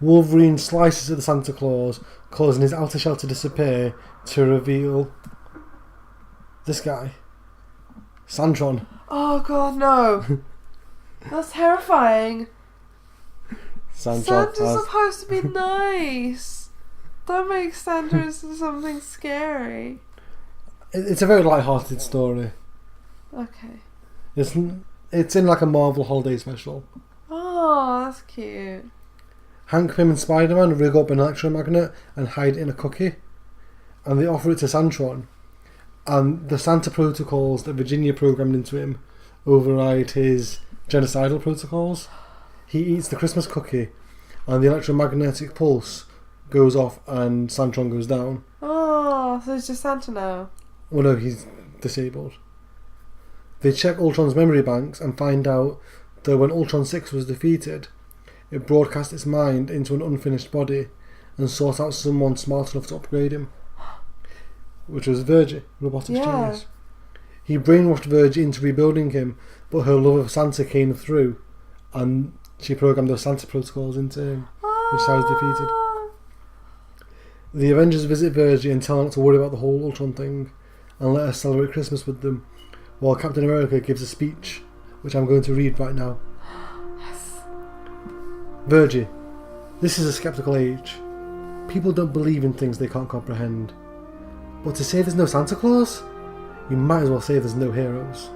Wolverine slices at the Santa Claus, causing his outer shell to disappear to reveal this guy, Santron. Oh god, no. That's terrifying. Santa's supposed to be nice. Don't make Santa into something scary. It's a very light-hearted story. Okay. It's in a Marvel holiday special. Oh, that's cute. Hank Pym and Spider-Man rig up an electromagnet and hide it in a cookie, and they offer it to Santron, and the Santa protocols that Virginia programmed into him override his genocidal protocols. He eats the Christmas cookie, and the electromagnetic pulse goes off and Santron goes down. Oh, so it's just Santa now. Well, no, he's disabled. They check Ultron's memory banks and find out that when Ultron 6 was defeated, it broadcast its mind into an unfinished body and sought out someone smart enough to upgrade him, which was Virgie, robotic genius. He brainwashed Virgie into rebuilding him, but her love of Santa came through, and she programmed those Santa protocols into him, which is how he was defeated. The Avengers visit Virgie and tell her not to worry about the whole Ultron thing, and let her celebrate Christmas with them, while Captain America gives a speech, which I'm going to read right now. Yes. Virgie, this is a skeptical age. People don't believe in things they can't comprehend. But to say there's no Santa Claus, you might as well say there's no heroes.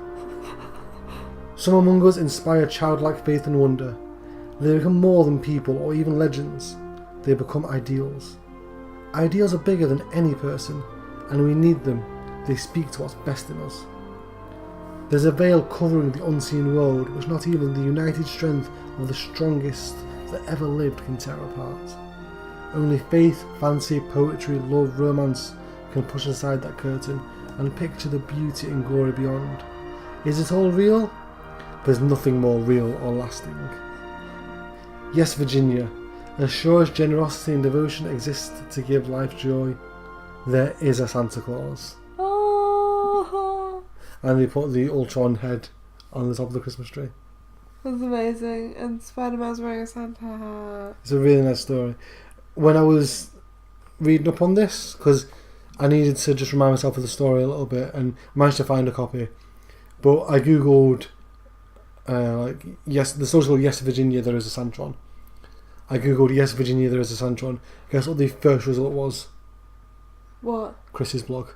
Some among us inspire childlike faith and wonder. They become more than people or even legends. They become ideals. Ideals are bigger than any person, and we need them. They speak to what's best in us. There's a veil covering the unseen world which not even the united strength of the strongest that ever lived can tear apart. Only faith, fancy, poetry, love, romance can push aside that curtain and picture the beauty and glory beyond. Is it all real? There's nothing more real or lasting. Yes, Virginia, as sure as generosity and devotion exist to give life joy, there is a Santa Claus. Oh, And they put the Ultron head on the top of the Christmas tree. that's amazing. And Spider-Man's wearing a Santa hat. It's a really nice story. When I was reading up on this, because I needed to just remind myself of the story a little bit, and managed to find a copy, but I googled yes, the story's called Yes, Virginia, There Is a Santron. I googled Yes, Virginia, There Is a Santron. Guess what the first result was? What? Chris's blog.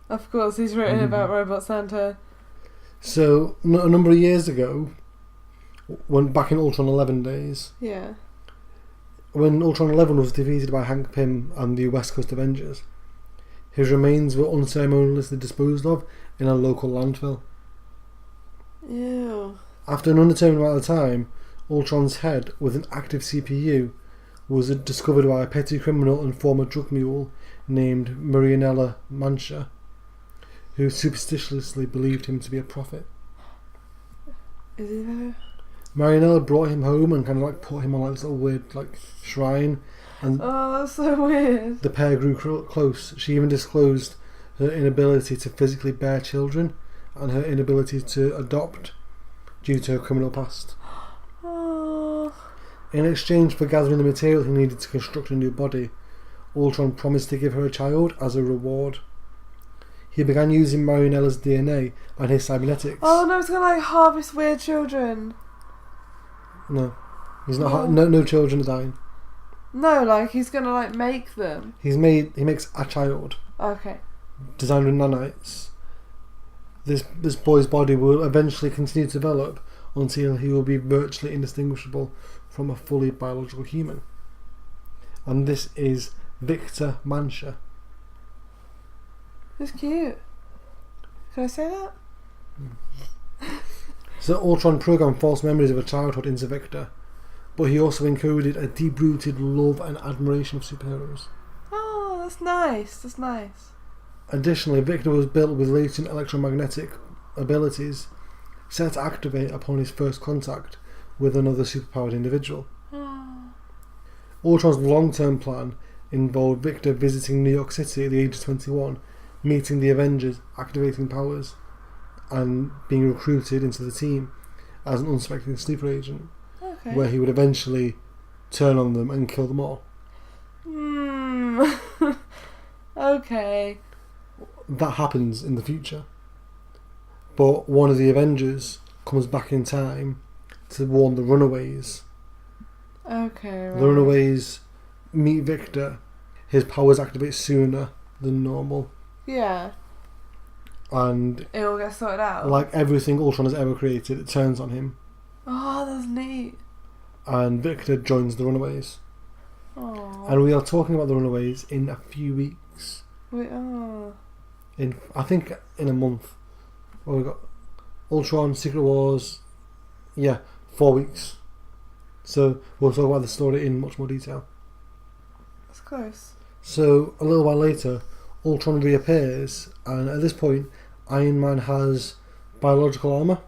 Of course, he's written about Robot Santa. So a number of years ago, when back in Ultron 11 days, Yeah. when Ultron 11 was defeated by Hank Pym and the West Coast Avengers, his remains were unceremoniously disposed of in a local landfill. Ew. After an undetermined amount of time, Ultron's head with an active CPU was discovered by a petty criminal and former drug mule named Marianella Mancha, who superstitiously believed him to be a prophet. Is he though? Marianella brought him home and put him on this little weird shrine, and Oh, that's so weird. the pair grew close. She even disclosed her inability to physically bear children and her inability to adopt due to her criminal past. Oh. In exchange for gathering the material he needed to construct a new body, Ultron promised to give her a child as a reward. he began using Marinella's DNA and his cybernetics. Oh no, it's gonna like harvest weird children. No, he's not. No children are dying. No, like he's gonna like make them. He makes a child. Okay. Designed with nanites. This boy's body will eventually continue to develop until he will be virtually indistinguishable from a fully biological human. And this is Victor Mancha. It's cute. Can I say that? So Ultron programmed false memories of a childhood into Victor, but he also encoded a deep-rooted love and admiration of superheroes. Oh, that's nice. That's nice. Additionally, Victor was built with latent electromagnetic abilities set to activate upon his first contact with another superpowered individual. Ultron's long-term plan involved Victor visiting New York City at the age of 21, meeting the Avengers, activating powers, and being recruited into the team as an unsuspecting sleeper agent, where he would eventually turn on them and kill them all. Okay. That happens in the future. But one of the Avengers comes back in time to warn the Runaways. Okay, right. The Runaways meet Victor. His powers activate sooner than normal. Yeah. And it all gets sorted out. Like everything Ultron has ever created, it turns on him. Oh, that's neat. And Victor joins the Runaways. Oh. And we are talking about the Runaways in a few weeks. I think in a month. Well, we've got Ultron, Secret Wars. Yeah, 4 weeks. So we'll talk about the story in much more detail. That's close. So a little while later, Ultron reappears, and at this point, Iron Man has biological armour.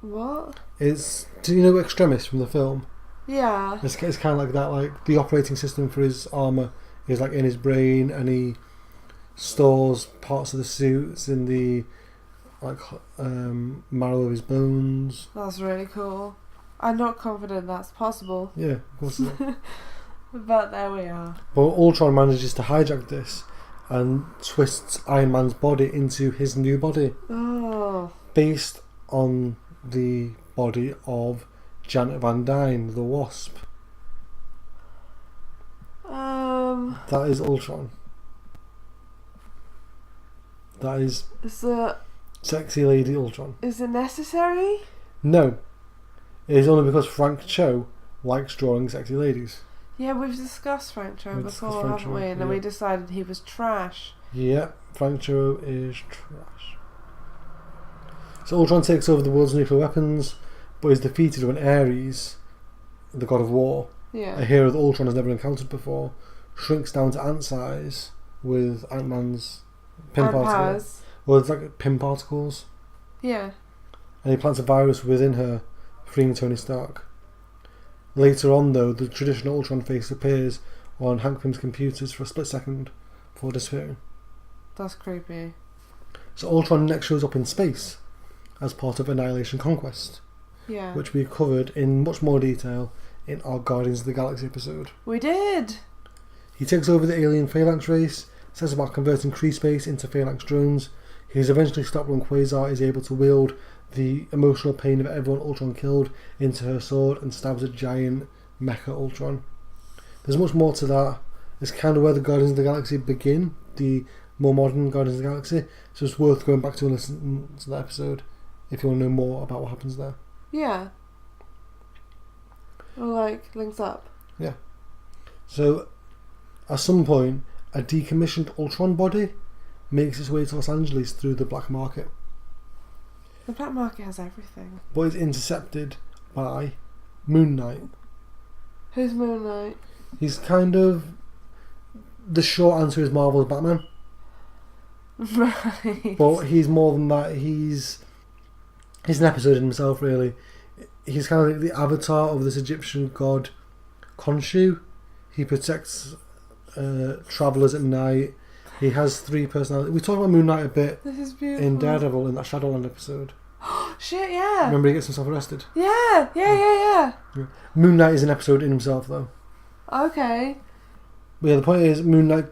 What? Do you know Extremis from the film? Yeah. It's kind of like that. Like the operating system for his armour is like in his brain, and he stores parts of the suits in the marrow of his bones. That's really cool. I'm not confident that's possible. Yeah, of course it is. But there we are. But Ultron manages to hijack this and twists Iron Man's body into his new body. Oh. Based on the body of Janet Van Dyne, the Wasp. That is Ultron. That is Sexy Lady Ultron. Is it necessary? No. It is only because Frank Cho likes drawing sexy ladies. Yeah, we've discussed Frank Cho before, haven't we? And then we decided he was trash. Yeah, Frank Cho is trash. So Ultron takes over the world's nuclear weapons, but is defeated when Ares, the god of war, a hero that Ultron has never encountered before, shrinks down to ant size with Ant-Man's pin particles. Well, it's like pin particles. Yeah. And he plants a virus within her, freeing Tony Stark. Later on, though, the traditional Ultron face appears on Hank Pym's computers for a split second before disappearing. That's creepy. So Ultron next shows up in space as part of Annihilation Conquest, which we covered in much more detail in our Guardians of the Galaxy episode. We did! He takes over the alien Phalanx race, sets about converting Kree space into Phalanx drones. He is eventually stopped when Quasar is able to wield the emotional pain of everyone Ultron killed into her sword and stabs a giant mecha Ultron. There's much more to that. It's kind of where the Guardians of the Galaxy begin, the more modern Guardians of the Galaxy, so it's worth going back to and listening to that episode if you want to know more about what happens there. Yeah. Or links up. Yeah. So at some point, a decommissioned Ultron body makes its way to Los Angeles through the black market. The black market has everything. But it's intercepted by Moon Knight. Who's Moon Knight? He's kind of... The short answer is Marvel's Batman. Right. But he's more than that. He's an episode in himself, really. He's kind of like the avatar of this Egyptian god Khonshu. He protects travellers at night. He has 3 personalities. We talked about Moon Knight a bit in Daredevil in that Shadowland episode. Shit, yeah. Remember he gets himself arrested? Yeah. Moon Knight is an episode in himself, though. Okay. But yeah, the point is Moon Knight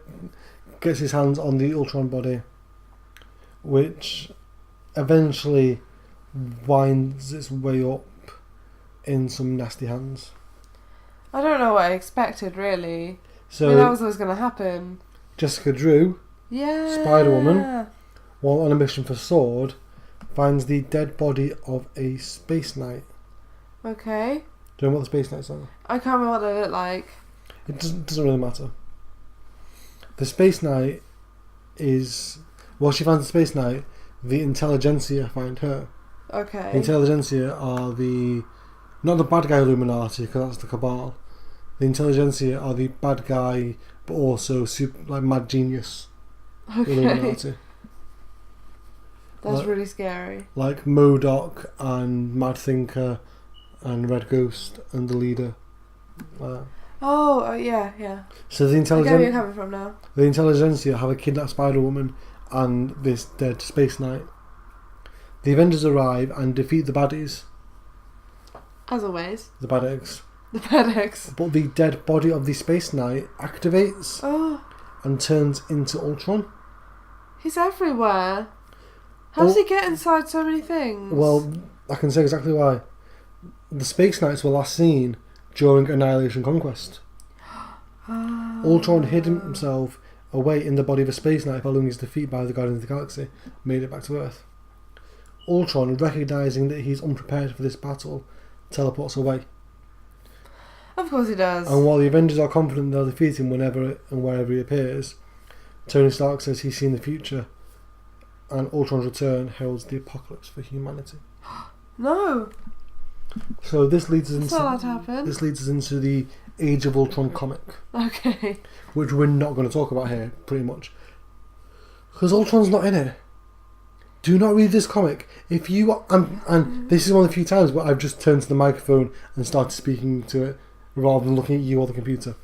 gets his hands on the Ultron body, which eventually winds its way up in some nasty hands. I don't know what I expected, really. So that was what was going to happen. Jessica Drew, Yeah. Spider-Woman, while on a mission for S.W.O.R.D., finds the dead body of a Space Knight. Okay. Do you know what the Space Knights are? I can't remember what they look like. It doesn't really matter. The Space Knight is... Well, she finds the Space Knight, the Intelligentsia find her. Okay. The Intelligentsia are the... Not the bad guy Illuminati, because that's the Cabal. The Intelligentsia are the bad guy, but also mad genius Illuminati. That's really scary. Like MODOK and Mad Thinker and Red Ghost and the leader. Yeah. So the I get where you're Intelligentsia... coming from now. The Intelligentsia have a kidnapped Spider-Woman and this dead Space Knight. The Avengers arrive and defeat the baddies. As always. The bad eggs. The bad eggs. But the dead body of the Space Knight activates and turns into Ultron. He's everywhere. How does he get inside so many things? Well, I can say exactly why. The Space Knights were last seen during Annihilation Conquest. Ultron hid himself away in the body of a Space Knight following his defeat by the Guardians of the Galaxy, made it back to Earth. Ultron, recognising that he's unprepared for this battle, teleports away. Of course he does. And while the Avengers are confident they'll defeat him whenever and wherever he appears, Tony Stark says he's seen the future, and Ultron's return heralds the apocalypse for humanity. No. So this leads us This leads us into the Age of Ultron comic. Okay. Which we're not going to talk about here, pretty much. Because Ultron's not in it. Do not read this comic. If you... And this is one of the few times where I've just turned to the microphone and started speaking to it, rather than looking at you or the computer.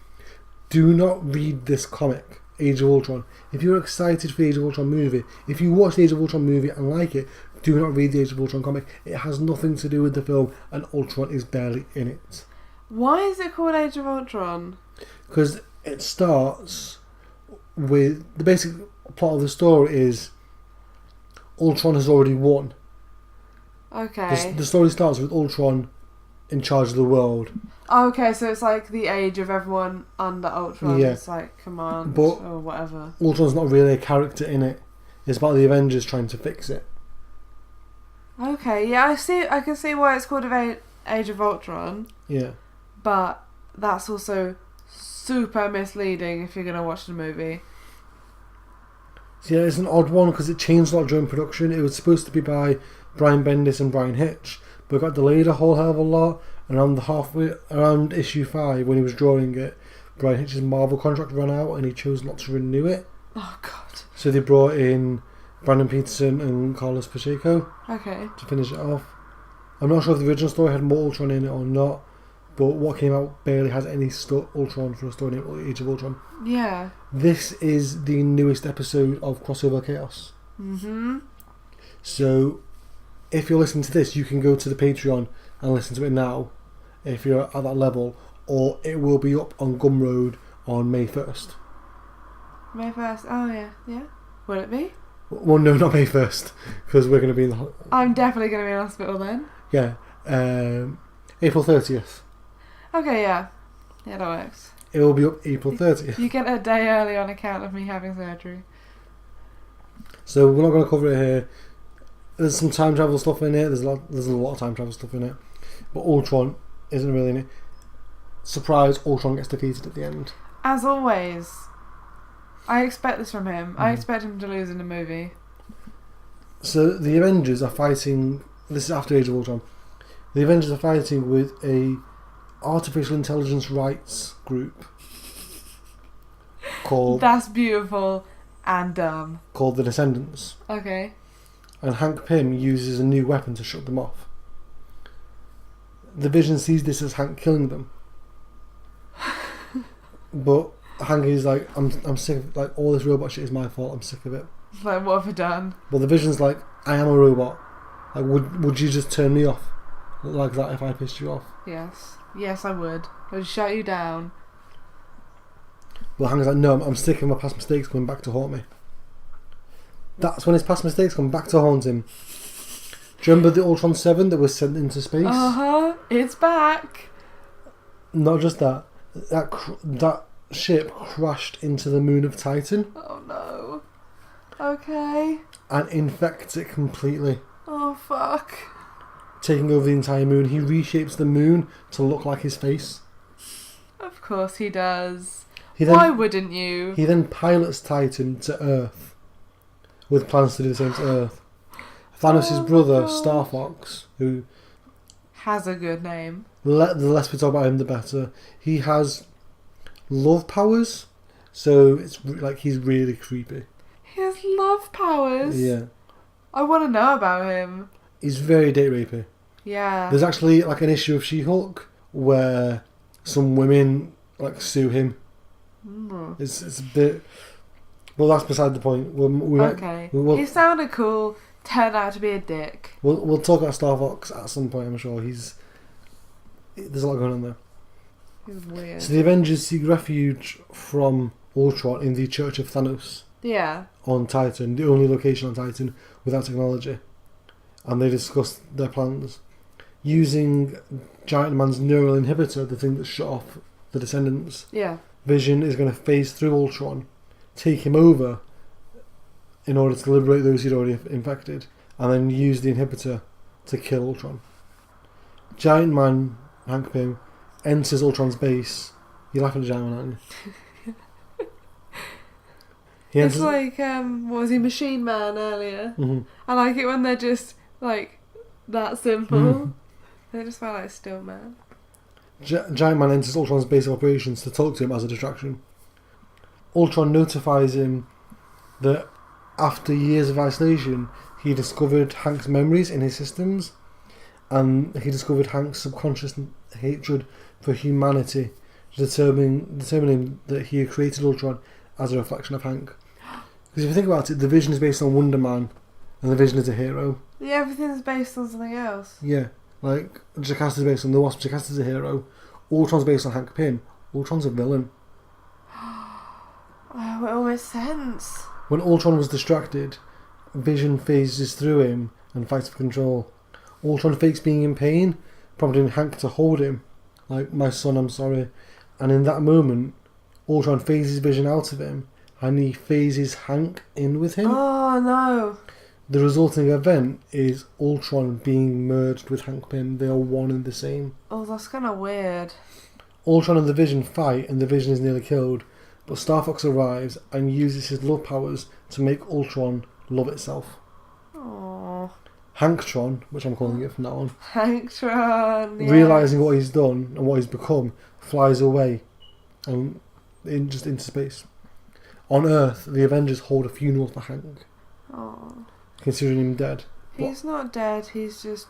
Do not read this comic, Age of Ultron. If you're excited for the Age of Ultron movie, if you watch the Age of Ultron movie and like it, do not read the Age of Ultron comic. It has nothing to do with the film, and Ultron is barely in it. Why is it called Age of Ultron? Because it starts with... The basic plot of the story is Ultron has already won. Okay. The story starts with Ultron in charge of the world. Okay, so it's like the age of everyone under Ultron. Yeah. It's like command But or whatever. Ultron's not really a character in it. It's about the Avengers trying to fix it. Okay, yeah, I can see why it's called Age of Ultron. Yeah. But that's also super misleading if you're going to watch the movie. So yeah, it's an odd one because it changed a lot during production. It was supposed to be by Brian Bendis and Brian Hitch, but it got delayed a whole hell of a lot. Around issue 5, when he was drawing it, Brian Hitch's Marvel contract ran out and he chose not to renew it. Oh god. So they brought in Brandon Peterson and Carlos Pacheco Okay. to finish it off. I'm not sure if the original story had more Ultron in it or not, but what came out barely has any Ultron for a story named Age of Ultron. Yeah. This is the newest episode of Crossover Chaos. Mm-hmm. So if you're listening to this, you can go to the Patreon and listen to it now if you're at that level, or it will be up on Gumroad on May 1st. May 1st. Oh yeah. Yeah. Will it be? Well, no, not May 1st, because we're going to be in the... I'm definitely going to be in hospital then. Yeah. April 30th. Okay, yeah. Yeah, that works. It will be up April 30th. You get a day early on account of me having surgery. So we're not going to cover it here. There's some time travel stuff in it. There's a lot of time travel stuff in it. But Ultron isn't really in it. Surprise, Ultron gets defeated at the end. As always. I expect this from him. I expect him to lose in the movie. So the Avengers are fighting... This is after Age of Ultron. The Avengers are fighting with a artificial intelligence rights group called... That's beautiful and dumb. Called the Descendants. Okay. And Hank Pym uses a new weapon to shut them off. The Vision sees this as Hank killing them. But Hank is like, I'm sick of, like, all this robot shit is my fault, I'm sick of it. Like, what have I done? But the Vision's like, I am a robot. Like, would you just turn me off like that if I pissed you off? Yes. Yes, I would. I would shut you down. But Hank's like, no, I'm sticking with my past mistakes coming back to haunt me. That's when his past mistakes come back to haunt him. Do you remember the Ultron 7 that was sent into space? It's back. Not just that. That ship crashed into the moon of Titan. Oh no. Okay. And infects it completely. Oh fuck. Taking over the entire moon. He reshapes the moon to look like his face. Of course he does. He then, Why wouldn't you? He then pilots Titan to Earth. With plans to do the same to Earth. Thanos' brother, Star Fox, who has a good name. The less we talk about him, the better. He has love powers, so it's like he's really creepy. He has love powers? Yeah. I want to know about him. He's very date rapey. Yeah. There's actually like an issue of She-Hulk where some women like sue him. Mm. It's a bit... Well, that's beside the point. Okay. He sounded cool, turned out to be a dick. We'll talk about Star Fox at some point, I'm sure. There's a lot going on there. He's weird. So the Avengers seek refuge from Ultron in the Church of Thanos. Yeah. On Titan, the only location on Titan without technology. And they discuss their plans. Using Giant Man's neural inhibitor, the thing that shut off the Descendants. Yeah. Vision is going to phase through Ultron, take him over in order to liberate those he'd already infected, and then use the inhibitor to kill Ultron. Giant Man, Hank Pym, enters Ultron's base. You're laughing at Giant Man, aren't you? It's like, what was he, Machine Man earlier? Mm-hmm. I like it when they're just, like, that simple. Mm. They just felt like Still Man. Giant Man enters Ultron's base of operations to talk to him as a distraction. Ultron notifies him that after years of isolation, he discovered Hank's memories in his systems, and he discovered Hank's subconscious hatred for humanity, determining that he had created Ultron as a reflection of Hank. Because if you think about it, the Vision is based on Wonder Man, and the Vision is a hero. Yeah, everything's based on something else. Yeah, like Jocasta is based on the Wasp. Jocasta's a hero. Ultron's based on Hank Pym. Ultron's a villain. Oh, it all makes sense. When Ultron was distracted, Vision phases through him and fights for control. Ultron fakes being in pain, prompting Hank to hold him, like, my son, I'm sorry. And in that moment, Ultron phases Vision out of him, and he phases Hank in with him. Oh no. The resulting event is Ultron being merged with Hank Pym. They are one and the same. Oh, that's kind of weird. Ultron and the Vision fight, and the Vision is nearly killed, but Star Fox arrives and uses his love powers to make Ultron love itself. Aww. Hanktron, which I'm calling it from now on, Hanktron, yes. realising what he's done and what he's become, flies away and just into space. On Earth, the Avengers hold a funeral for Hank, considering him dead. He's not dead, he's just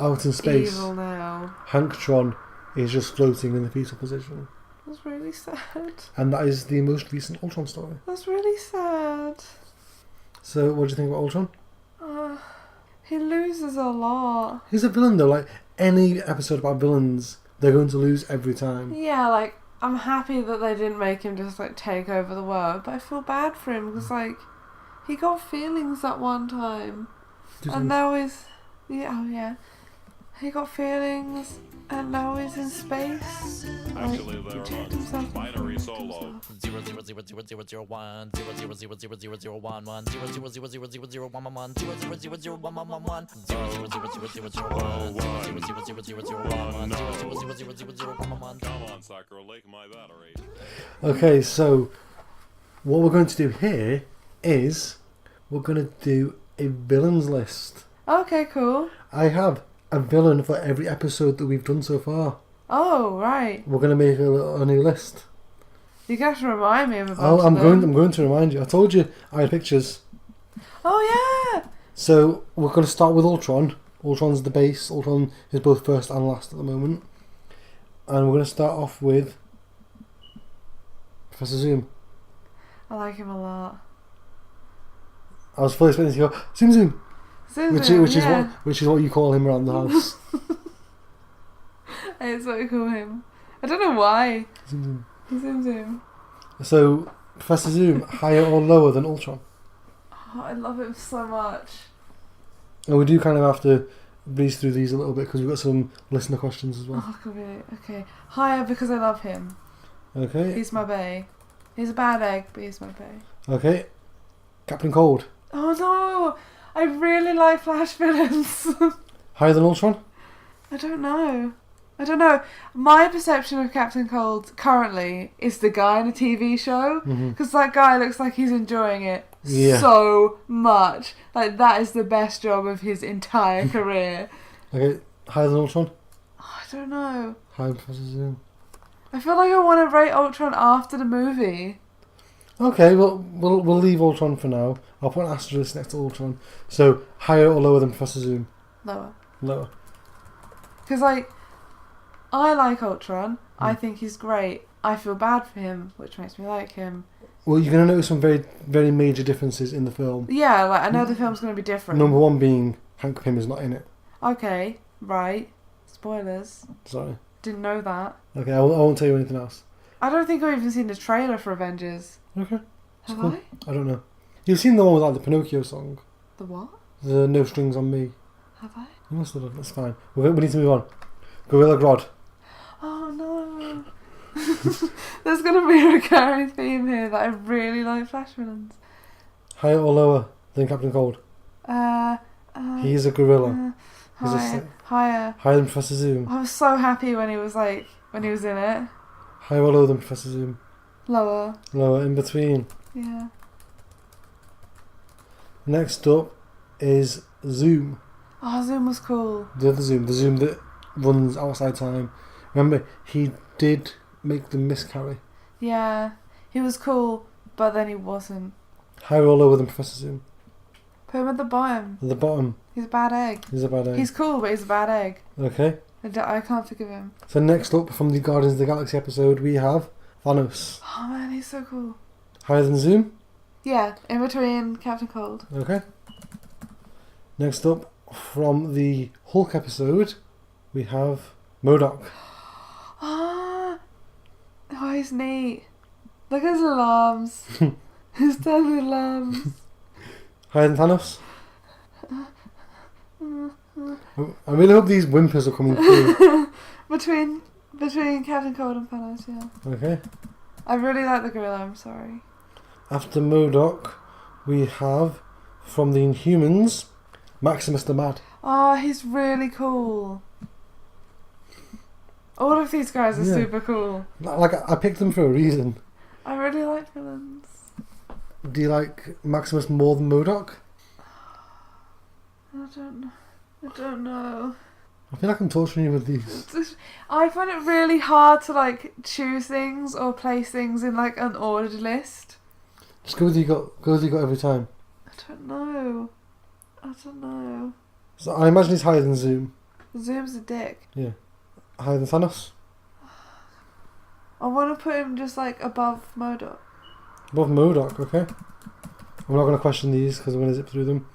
out in space. Evil now. Hanktron is just floating in the fetal position. That's really sad. And that is the most recent Ultron story. That's really sad. So, what do you think about Ultron? He loses a lot. He's a villain though, like any episode about villains, they're going to lose every time. Yeah, like, I'm happy that they didn't make him just, like, take over the world, but I feel bad for him, because, like, he got feelings at one time. And now he's... Yeah, he got feelings, and now he's in space. Actually, they're not. Binary solo. 00001 0000011 0000011 Come on, Sacro Lake, my battery. Okay, so what we're going to do here is we're going to do a villains list. Okay, cool. I have a villain for every episode that we've done so far. Oh, right. We're going to make a new list. You have to remind me of a bunch I'm of them. going to remind you. I told you I had pictures. Oh, yeah. So we're going to start with Ultron. Ultron's the base. Ultron is both first and last at the moment. And we're going to start off with Professor Zoom. I like him a lot. I was fully expecting to go Zoom Zoom. Which is what you call him around the house. It's what we call him. I don't know why. Zoom Zoom. Zoom Zoom. So, Professor Zoom, higher or lower than Ultron? Oh, I love him so much. And we do kind of have to breeze through these a little bit because we've got some listener questions as well. Oh, could be. Okay. Higher because I love him. Okay. He's my bae. He's a bad egg, but he's my bae. Okay. Captain Cold, Oh no! I really like Flash villains. higher than Ultron? I don't know. My perception of Captain Cold currently is the guy in a TV show. Mhm. Because that guy looks like he's enjoying it Yeah. so much. Like, that is the best job of his entire career. Okay. Higher than Ultron? I don't know. Higher than Professor Zoom. I feel like I want to rate Ultron after the movie. Okay, well, we'll leave Ultron for now. I'll put an asterisk next to Ultron. So, higher or lower than Professor Zoom? Lower. Lower. Because, like, I like Ultron. I think he's great. I feel bad for him, which makes me like him. Well, you're going to notice some very, very major differences in the film. Yeah, like, I know the film's going to be different. Number one being Hank Pym is not in it. Okay, right. Spoilers. Sorry. Didn't know that. Okay, I won't tell you anything else. I don't think I've even seen the trailer for Avengers. Okay. Have cool. I? I don't know. You've seen the one with like the Pinocchio song, The what? the No Strings on Me. Have I? You must have done. That's fine. We need to move on. Gorilla Grodd. Oh no. There's going to be a recurring theme here that I really like Flash villains. Higher or lower than Captain Cold? He is a gorilla. He's Higher. Higher than Professor Zoom. I was so happy when he was in it. Higher or lower than Professor Zoom? Lower. Lower, in between. Yeah. Next up is Zoom. Oh, Zoom was cool. The other Zoom. The Zoom that runs outside time. Remember, he did make the miscarry. Yeah. He was cool, but then he wasn't. Higher or lower than Professor Zoom? Put him at the bottom. At the bottom. He's a bad egg. He's a bad egg. He's cool, but he's a bad egg. Okay. I can't forgive him. So next up from the Guardians of the Galaxy episode we have Thanos. Oh man, he's so cool. Higher than Zoom? Yeah, in between Captain Cold. Okay. Next up from the Hulk episode we have MODOK. Ah, oh, he's neat. Look at his little arms. His tiny little arms. Higher than Thanos? I really hope these whimpers are coming through. between Captain Cold and Thanos, yeah. Okay. I really like the gorilla, I'm sorry. After MODOK we have from the Inhumans Maximus the Mad. Oh, he's really cool. All of these guys are super cool. Like, I picked them for a reason. I really like villains. Do you like Maximus more than MODOK? I don't know. I feel like I'm torturing you with these. I find it really hard to like choose things or place things in like an ordered list. Just go with you got every time. I don't know. So I imagine he's higher than Zoom. Zoom's a dick. Yeah. Higher than Thanos? I want to put him just like above MODOK. Above MODOK, okay. I'm not going to question these because I'm going to zip through them.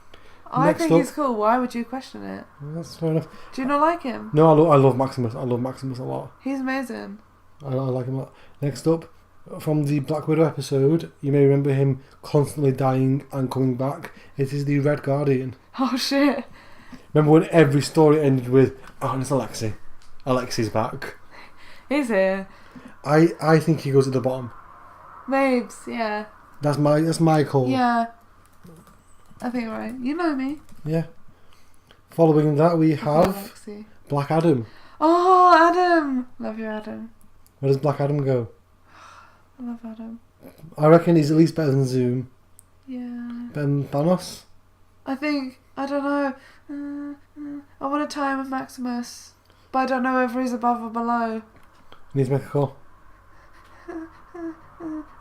I Next think up- he's cool. Why would you question it? That's fair enough. Do you not like him? No, I love Maximus. I love Maximus a lot. He's amazing. I like him a lot. Next up, from the Black Widow episode, you may remember him constantly dying and coming back. It is the Red Guardian. Oh shit. Remember when every story ended with, oh, and it's Alexei. Alexei's back. He's here. I think he goes at the bottom. Mabes, yeah. That's my call. Yeah. I think you're right. You know me. Yeah. Following that, we have Alexi. Black Adam. Oh, Adam. Love you, Adam. Where does Black Adam go? I love Adam. I reckon he's at least better than Zoom. Yeah. Better than Thanos. I don't know. I want to tie him with Maximus. But I don't know whether he's above or below. Need to make a call.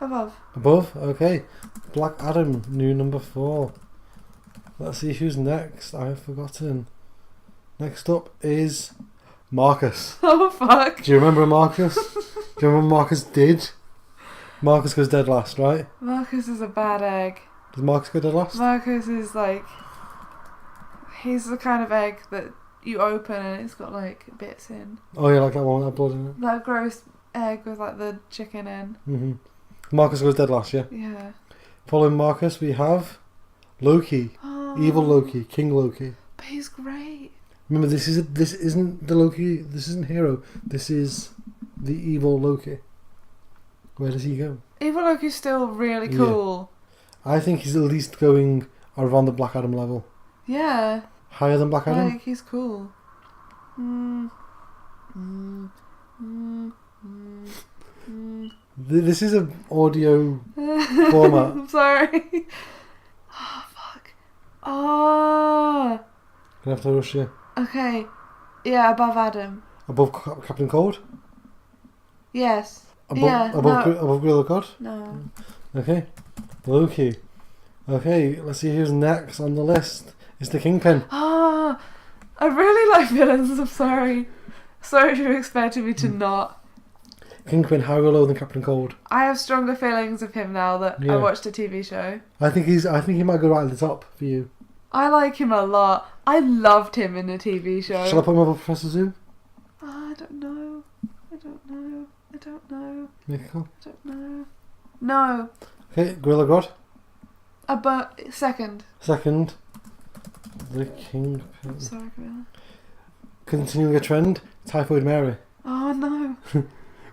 Above. Above? Okay. Black Adam, new number 4. Let's see who's next. I've forgotten. Next up is Marcus. Oh, fuck. Do you remember Marcus? Do you remember what Marcus did? Marcus goes dead last, right? Marcus is a bad egg. Does Marcus go dead last? Marcus is like... He's the kind of egg that you open and it's got like bits in. Oh yeah, like that one with that blood in it. That gross egg with like the chicken in. Mm-hmm. Marcus goes dead last, yeah? Yeah. Following Marcus, we have Loki. Oh, Evil Loki. King Loki. But he's great. Remember, this isn't the Loki. This isn't Hero. This is the evil Loki. Where does he go? Evil Loki's still really Yeah. cool. I think he's at least going around the Black Adam level. Yeah. Higher than Black Adam? Like, he's cool. Mm. Mm. Mm. Mm. Mm. This is an audio format. I'm sorry. Oh, fuck. Oh. Gonna have to rush you. Okay. Yeah, above Adam. Above Captain Cold? Yes. Above, Yeah, above, no. above Gorilla God? No. Okay. Loki. Okay, let's see who's next on the list. It's the Kingpin. Ah, I really like villains. I'm sorry. Sorry if you expected me to not. Kingpin higher or lower than Captain Cold? I have stronger feelings of him now that Yeah. I watched a TV show. I think he might go right at the top for you. I like him a lot. I loved him in the TV show. Shall I put him above Professor Zoom? I don't know. I don't know. I don't know. Make a call. I don't know. No. Okay, Gorilla God. But second. Second, the Kingpin. Sorry, Gorilla. Continuing a trend, Typhoid Mary. Oh no.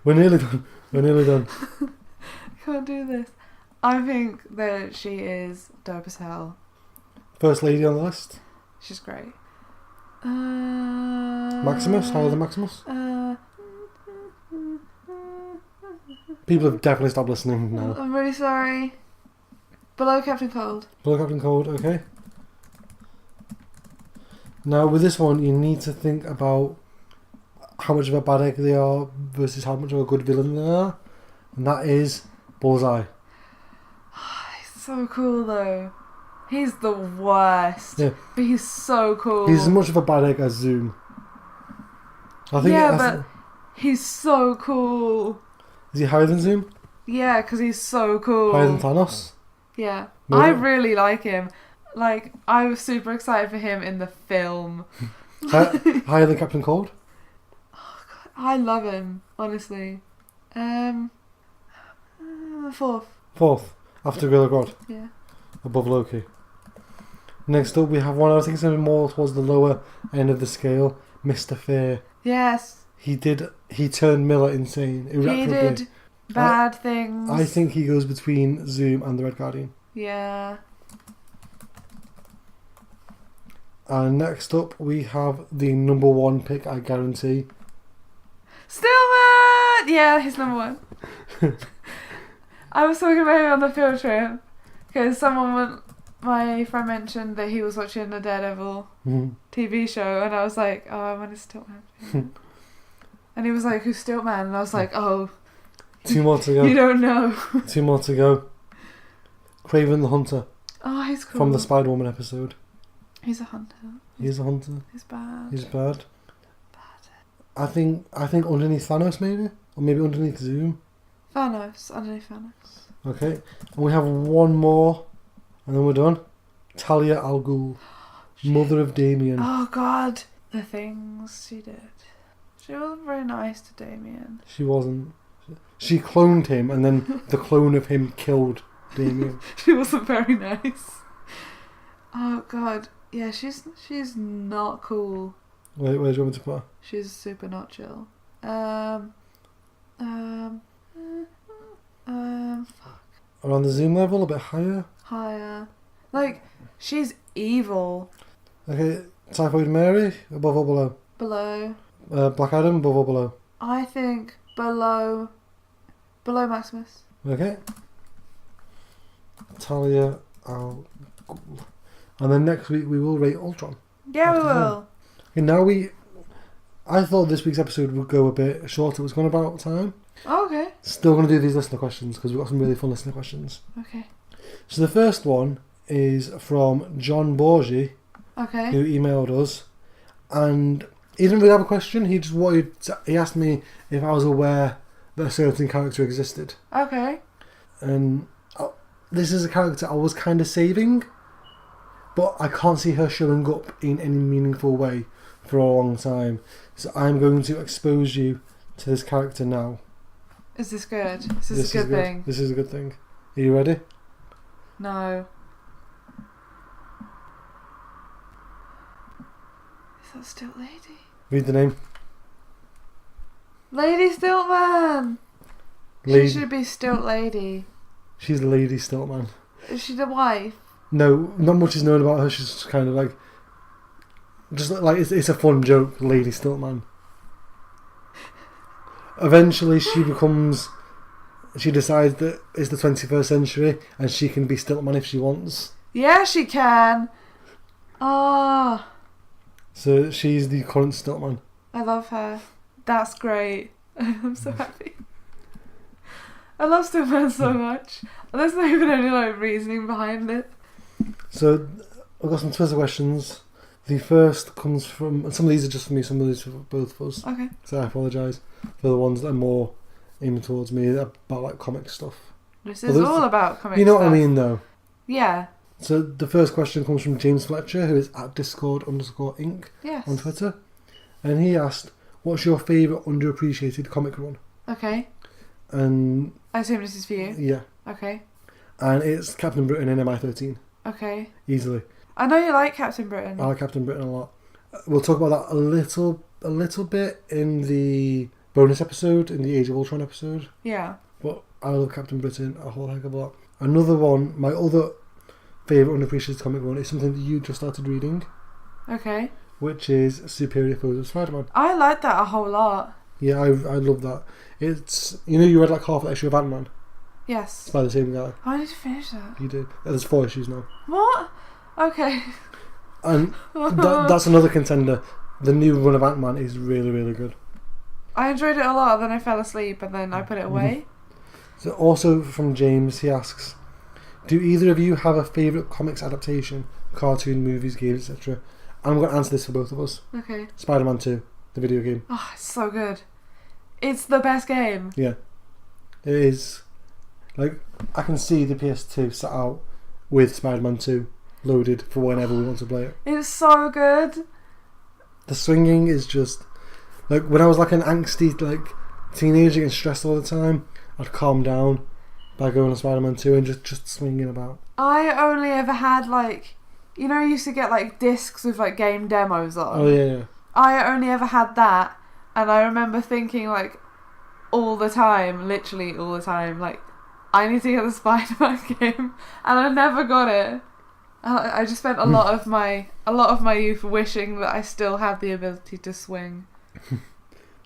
We're nearly done. We're nearly done. I can't do this. I think that she is dope as hell. First lady on the list. She's great. Maximus, higher than Maximus. People have definitely stopped listening now. I'm really sorry. Below Captain Cold. Below Captain Cold, okay. Now with this one, you need to think about how much of a bad egg they are versus how much of a good villain they are, and that is Bullseye. He's so cool though. He's the worst. Yeah. But he's so cool. He's as much of a bad egg as Zoom. I think. Yeah, but he's so cool. Is he higher than Zoom? Yeah, because he's so cool. Higher than Thanos? Yeah. Maybe. I really like him. Like, I was super excited for him in the film. Higher than Captain Cold? I love him, honestly. Fourth. Fourth, after Gorilla God, Yeah. above Loki. Next up, we have one I was thinking more towards the lower end of the scale, Mr. Fear. Yes. He turned Miller insane. He irreparably. did bad things. I think he goes between Zoom and the Red Guardian. Yeah. And next up, we have the number one pick, I guarantee. Stillman! Yeah, he's number one. I was talking about him on the field trip because my friend mentioned that he was watching the Daredevil TV show, and I was like, oh, I want to Stiltman. And he was like, who's Stiltman? And I was like, oh, 2 more to go. you don't know. 2 more to go. Craven the Hunter Oh, he's cool. from the Spider-Woman episode. He's a hunter. He's a hunter. He's bad. He's bad. I think underneath Thanos maybe, or maybe underneath Zoom. Thanos, underneath Thanos. Okay, and we have one more, and then we're done. Talia al Ghul, mother of Damien. Oh God, the things she did. She wasn't very nice to Damien. She wasn't. She cloned him, and then the clone of him killed Damien. She wasn't very nice. Oh God, yeah, she's not cool. Where do you want me to put her? She's super not chill. Fuck. Around the Zoom level, a bit higher. Higher. Like, she's evil. Okay, Typhoid Mary, above or below? Below. Black Adam, above or below? I think below Maximus. Okay. Talia al Ghul. And then next week we will rate Ultron. Yeah, we After that. will. And now I thought this week's episode would go a bit shorter. It's gone about time. Oh, okay. Still going to do these listener questions because we've got some really fun listener questions. Okay. So the first one is from John Borgi, Okay. who emailed us, and he didn't really have a question. He asked me if I was aware that a certain character existed, Okay. and this is a character I was kind of saving, but I can't see her showing up in any meaningful way for a long time. So I'm going to expose you to this character now. Is this good? Is this a good thing? This is a good thing. Are you ready? No. Is that Stilt Lady? Read the name. Lady Stiltman! She should be Stilt Lady. She's Lady Stiltman. Is she the wife? No, not much is known about her. She's just kind of like... Just like, it's a fun joke, Lady Stiltman. Eventually she decides that it's the 21st century and she can be Stiltman if she wants. Yeah, she can. Ah. So she's the current Stiltman. I love her. That's great. I'm so happy. I love Stiltman so much. There's not even any like reasoning behind it. So I've got some Twitter questions. The first comes from... Some of these are just for me, some of these are for both of us. Okay. So I apologise for the ones that are more aimed towards me about like comic stuff. This is all about comic stuff. You know what I mean though? Yeah. So the first question comes from James Fletcher, who is at Discord_Inc. Yes. on Twitter. And he asked, what's your favourite underappreciated comic run? Okay. And I assume this is for you. yeah. Okay. And it's Captain Britain in MI13. Okay. Easily. I know you like Captain Britain. I like Captain Britain a lot. We'll talk about that a little bit in the bonus episode, in the Age of Ultron episode. Yeah. But I love Captain Britain a whole heck of a lot. Another one, my other favourite unappreciated comic one is something that you just started reading. Okay. Which is Superior Foes of Spider-Man. I like that a whole lot. Yeah, I love that. It's... You know you read like half the issue of Ant-Man? Yes. It's by the same guy. I need to finish that. You did. There's 4 issues now. What? Okay. And that's another contender. The new run of Ant-Man is really, really good. I enjoyed it a lot, then I fell asleep and then I put it away. So also from James, he asks, do either of you have a favourite comics adaptation? Cartoon, movies, games, etc. I'm going to answer this for both of us. Okay. Spider-Man 2, the video game. Oh, it's so good. It's the best game. Yeah. It is. Like, I can see the PS2 sat out with Spider-Man 2 loaded for whenever we want to play it. It's so good. The swinging is just... Like, when I was like an angsty like teenager getting stressed all the time, I'd calm down by going to Spider-Man 2 and just swinging about. I only ever had like... You know, I used to get like discs with like game demos on. Oh, yeah. I only ever had that, and I remember thinking like all the time, literally all the time, like I need to get the Spider-Man game, and I never got it. I just spent a lot of my youth wishing that I still had the ability to swing.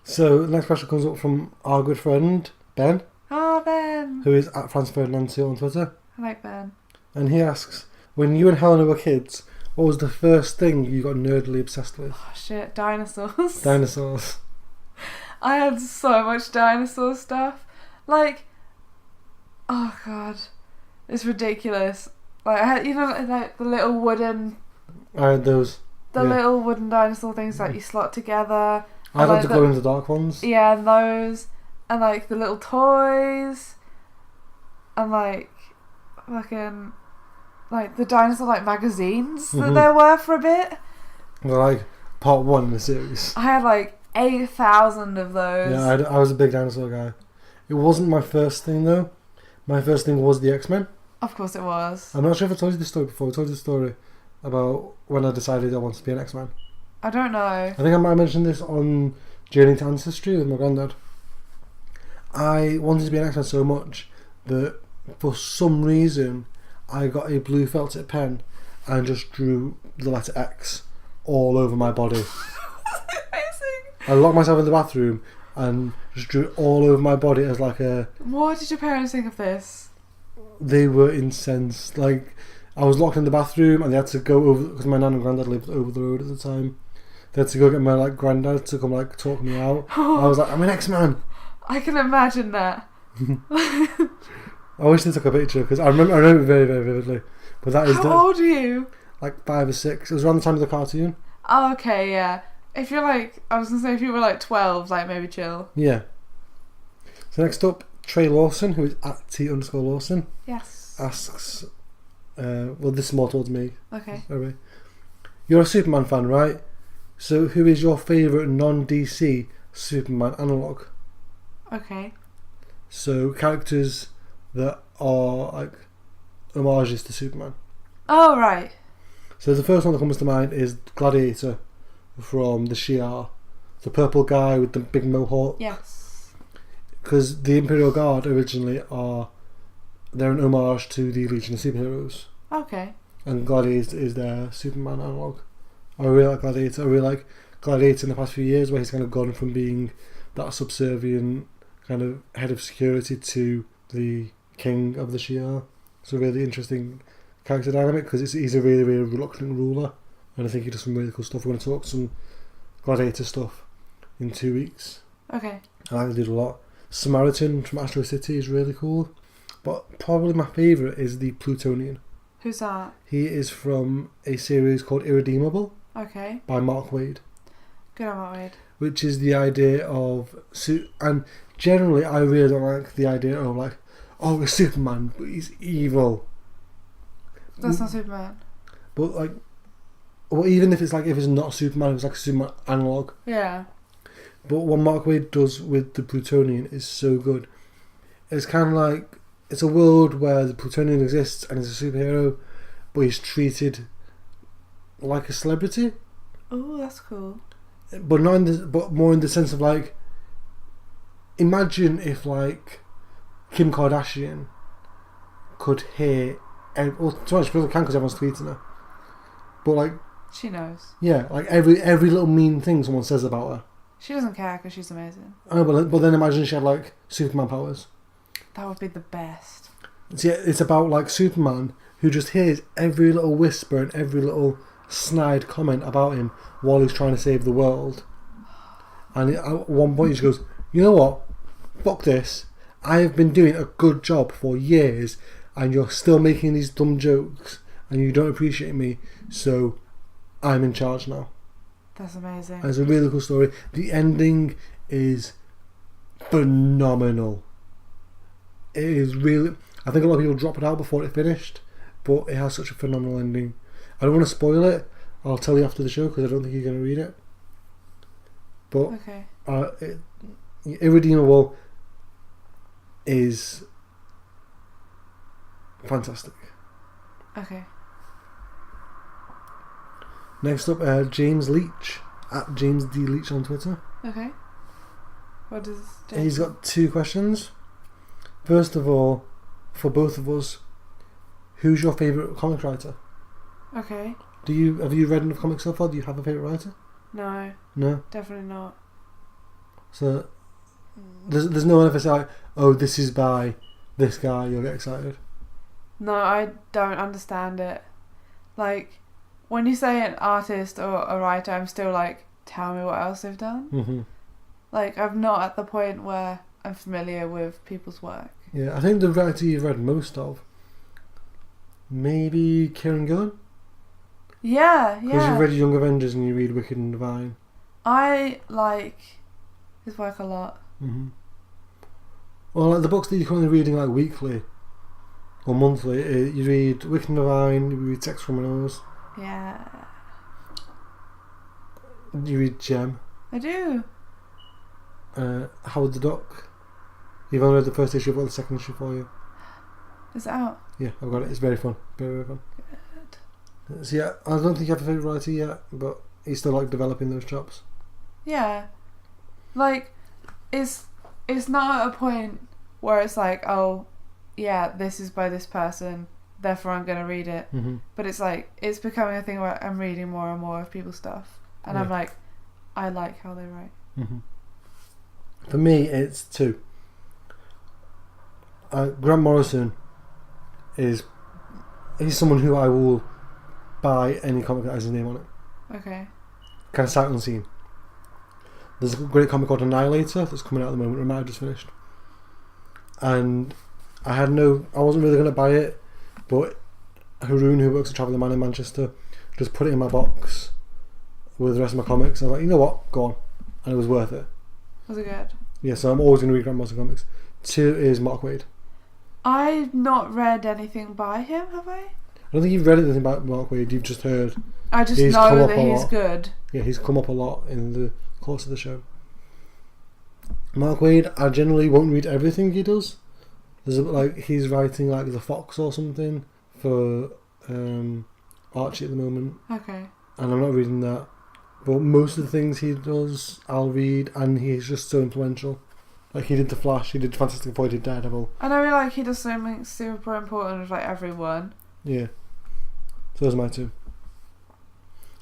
So the next question comes up from our good friend Ben. Oh, Ben. Who is at Franz Ferdinand 2 on Twitter. I like Ben. And he asks, when you and Helena were kids, what was the first thing you got nerdily obsessed with? Oh shit, dinosaurs. Dinosaurs. I had so much dinosaur stuff. Like, oh god, it's ridiculous. Like I had, you know, like the little wooden. I had those. The little wooden dinosaur things that you slot together. I had like the glow in the dark ones. Yeah, and those, and like the little toys, and like fucking like the dinosaur like magazines that there were for a bit. They're like part 1 in the series. I had like 8,000 of those. Yeah, I was a big dinosaur guy. It wasn't my first thing though. My first thing was the X-Men. Of course it was. I'm not sure if I told you this story before. I told you the story about when I decided I wanted to be an X-Man. I don't know. I think I might have mentioned this on Journey to Ancestry with my granddad. I wanted to be an X-Man so much that for some reason I got a blue felt tip pen and just drew the letter X all over my body. Amazing. I locked myself in the bathroom and just drew it all over my body as like a... What did your parents think of this? They were incensed. Like, I was locked in the bathroom and they had to go over... Because my nan and granddad lived over the road at the time. They had to go get my like granddad to come like talk me out. I was like, I'm an X-Man. I can imagine that. I wish they took a picture because I remember it very, very vividly. But that is How old are you? like 5 or 6. It was around the time of the cartoon. Oh, okay, yeah. If you're like, I was gonna say if you were like 12, like maybe chill. Yeah. So next up, Trey Lawson, who is at T_Lawson, Yes. asks, well, this is more towards me. Okay. Sorry. You're a Superman fan, right? So who is your favourite non-DC Superman analogue? Okay. So characters that are like homages to Superman. Oh, right. So the first one that comes to mind is Gladiator from the Shi'ar, the purple guy with the big mohawk. Yes. Because the Imperial Guard originally they're an homage to the Legion of Superheroes, Okay. and Gladiator is their Superman analog. I really like Gladiator. I really like Gladiator in the past few years, where he's kind of gone from being that subservient kind of head of security to the king of the Shi'ar. It's a really interesting character dynamic because he's a really, really reluctant ruler, and I think he does some really cool stuff. We're going to talk some Gladiator stuff in 2 weeks. Okay. I like to do a lot. Samaritan from Astro City is really cool, but probably my favourite is the Plutonian. Who's that? He is from a series called Irredeemable Okay. by Mark Waid, Good on Mark Waid. which is the idea of and generally I really don't like the idea of like, oh, it's Superman but he's evil. That's not Superman. But like, well, even if it's not Superman, it's like a Superman analog. Yeah. But what Mark Waid does with the Plutonian is so good. It's kind of like, it's a world where the Plutonian exists and is a superhero, but he's treated like a celebrity. Oh, that's cool. But but more in the sense of like, imagine if like Kim Kardashian could hear, well, too much people can because everyone's tweeting her. But like, She knows. yeah, like every little mean thing someone says about her. She doesn't care because she's amazing. I know, but then imagine she had like Superman powers. That would be the best. It's about like Superman who just hears every little whisper and every little snide comment about him while he's trying to save the world. And at one point he just goes, you know what? Fuck this. I have been doing a good job for years and you're still making these dumb jokes and you don't appreciate me, so I'm in charge now. That's amazing. It's a really cool story. The ending is phenomenal. It is really... I think a lot of people dropped it out before it finished, but it has such a phenomenal ending. I don't want to spoil it. I'll tell you after the show because I don't think you're going to read it. But Okay. Irredeemable is fantastic. Okay. Next up, James Leach, at James D. Leach on Twitter. Okay. What does James... He's got 2 questions. First of all, for both of us, who's your favourite comic writer? Okay. Have you read enough comics so far? Do you have a favourite writer? No. No? Definitely not. So, there's no one if I say like, oh, this is by this guy, you'll get excited. No, I don't understand it. Like, when you say an artist or a writer, I'm still like, tell me what else they've done. Mm-hmm. Like, I'm not at the point where I'm familiar with people's work. Yeah, I think the writer you've read most of, maybe Kieran Gillen? Yeah, Because yeah. you've read Young Avengers and you read Wicked and Divine. I like his work a lot. Mm-hmm. Well, like the books that you're currently reading like weekly or monthly, you read Wicked and Divine, you read Sex Criminals, Yeah. you read Gem, I do. Howard the Duck. You've only read the first issue, I've got the second issue for you. Is it out? Yeah, I've got it. It's very fun. Very, very fun. Good. So yeah, I don't think you have a favourite writer yet, but he's still like developing those chops. Yeah. Like, it's not at a point where it's like, oh, yeah, this is by this person, therefore I'm going to read it. Mm-hmm. But it's like, it's becoming a thing where I'm reading more and more of people's stuff. And I'm Yeah. like, I like how they write. Mm-hmm. For me, it's 2. Grant Morrison he's someone who I will buy any comic that has his name on it. Okay. Kind of sight unseen. There's a great comic called Annihilator that's coming out at the moment. It might have just finished. And I wasn't really going to buy it, but Haroon, who works at Travelling Man in Manchester, just put it in my box with the rest of my comics. I was like, you know what, go on. And it was worth it. Was it good? Yeah, so I'm always going to read Grant Morrison comics. 2 is Mark Waid. I've not read anything by him, have I? I don't think you've read anything about Mark Waid, you've just heard. I just He's come know up that a he's lot. good. Yeah, he's come up a lot in the course of the show. Mark Waid, I generally won't read everything he does. He's writing like The Fox or something for Archie at the moment. Okay. And I'm not reading that. But most of the things he does, I'll read, and he's just so influential. Like, he did The Flash, he did Fantastic Four, he did Daredevil. I know, like, he does something super important with, like, everyone. Yeah. So those are my two.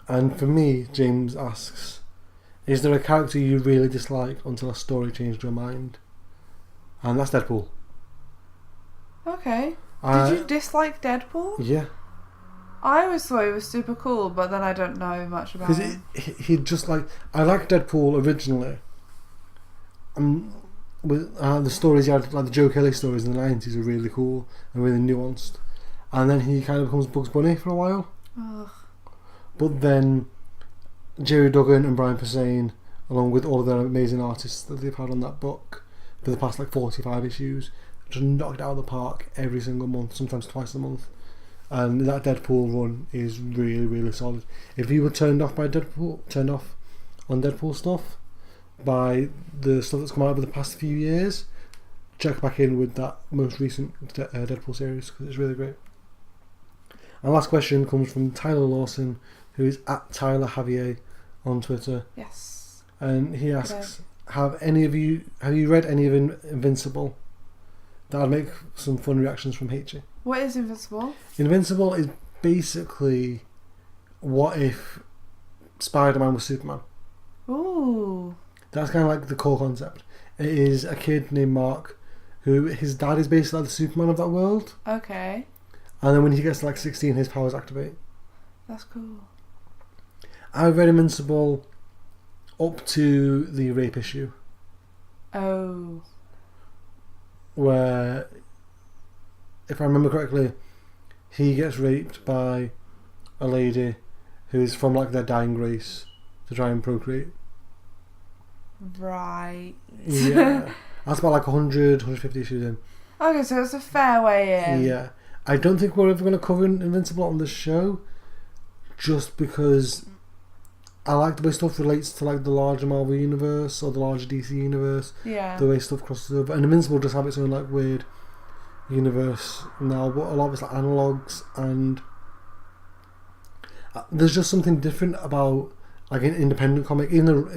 And for me, James asks, is there a character you really dislike until a story changed your mind? And that's Deadpool. Okay. Did you dislike Deadpool? Yeah. I always thought he was super cool, but then I don't know much about him. Because he just like... I liked Deadpool originally. With the stories he had, like the Joe Kelly stories in the 90s, are really cool and really nuanced. And then he kind of becomes Bugs Bunny for a while. Ugh. But then Jerry Duggan and Brian Posehn, along with all of their amazing artists that they've had on that book for the past like 45 issues, just knocked it out of the park every single month, sometimes twice a month. And that Deadpool run is really, really solid. If you were turned off on Deadpool stuff by the stuff that's come out over the past few years, check back in with that most recent Deadpool series, because it's really great. And last question comes from Tyler Lawson, who is at Tyler Javier on Twitter. Yes. And he asks, have you read any of Invincible? That would make some fun reactions from HG. What is Invincible? Invincible is basically what if Spider-Man was Superman. Ooh. That's kind of like the core concept. It is a kid named Mark, who his dad is basically like the Superman of that world. Okay. And then when he gets to like 16, his powers activate. That's cool. I've read Invincible up to the rape issue. Oh. Where, if I remember correctly, he gets raped by a lady who is from like their dying race to try and procreate. Right. Yeah. That's about like 100, 150 issues in. Okay, so it's a fair way in. Yeah. I don't think we're ever going to cover Invincible on the show, just because I like the way stuff relates to like the larger Marvel universe or the larger DC universe. Yeah. The way stuff crosses over. And Invincible just have its own like weird universe now, but a lot of it's like analogues, and there's just something different about like an independent comic. Even though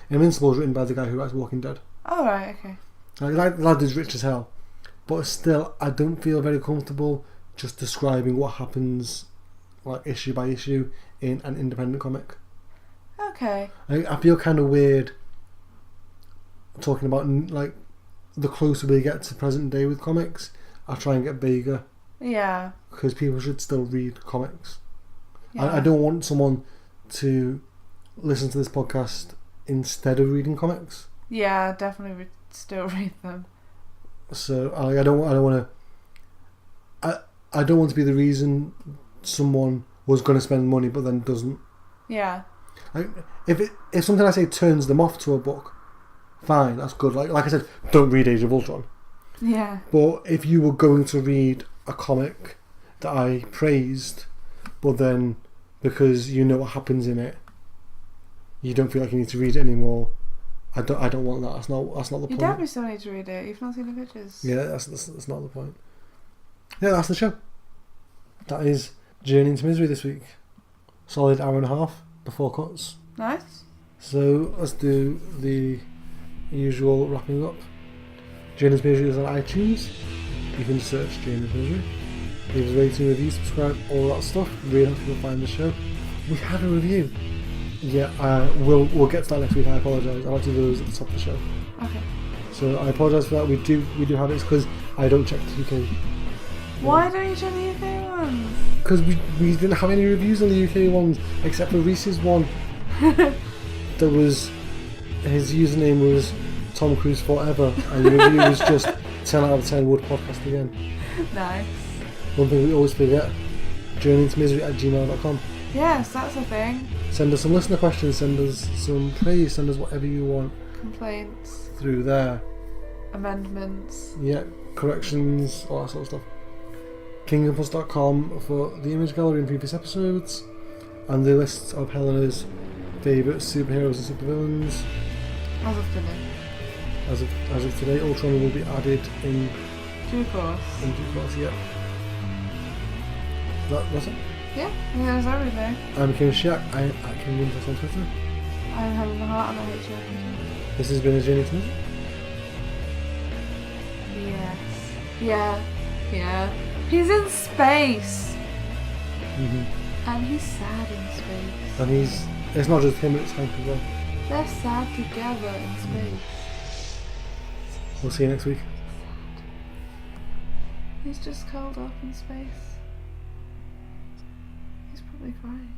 Invincible is written by the guy who writes Walking Dead. Oh, right, okay. Like the lad is rich as hell, but still I don't feel very comfortable just describing what happens like issue by issue in an independent comic. Okay. I feel kind of weird talking about like the closer we get to present day with comics, I try and get vaguer. Yeah. Because people should still read comics. Yeah. I don't want someone to listen to this podcast instead of reading comics. Yeah, definitely still read them. So I don't want to be the reason someone was going to spend money but then doesn't. Yeah. Like, if something I say turns them off to a book, fine, that's good. Like I said, don't read Age of Ultron. Yeah. But if you were going to read a comic that I praised, but then because you know what happens in it, you don't feel like you need to read it anymore, I don't want that. That's not the You point. definitely still need to read it. You've not seen the pictures. Yeah, that's not the point. Yeah, that's the show. That is Journey into Misery this week. Solid hour and a half before cuts. Nice. So let's do the usual wrapping up. Journey into Misery is on iTunes. You can search Journey into Misery. Leave us a rating, review, subscribe, all that stuff. Really helps people find the show. We had a review. Yeah, we'll get to that next week. I apologise. I like to do those at the top of the show. Okay. So I apologise for that. We do have it. It's because I don't check the UK. Why don't you check the UK ones? Because we didn't have any reviews on the UK ones except for Reese's one. There was his username was Tom Cruise Forever, and the review was just 10 out of 10 would podcast again. Nice. One thing we always forget: journeyintomisery@gmail.com. Yes, that's a thing. Send us some listener questions. Send us some praise. Send us whatever you want Complaints. through there. Amendments. Yeah, corrections, all that sort of stuff. kingofus.com for the image gallery in previous episodes and the lists of Helena's favourite superheroes and supervillains. As of today. as of today. Ultron will be added in Due course. due course. Yeah. That's it. Yeah, I think that's everything. I'm King Shaq. I am at King Winters on Twitter. I'm having the heart and I hate you. This has been a journey to music. Yes. Yeah. Yeah. He's in space. And he's sad in space. And it's not just him, it's Hank as well. They're sad together in space. We'll see you next week. He's just curled up in space. He's probably crying.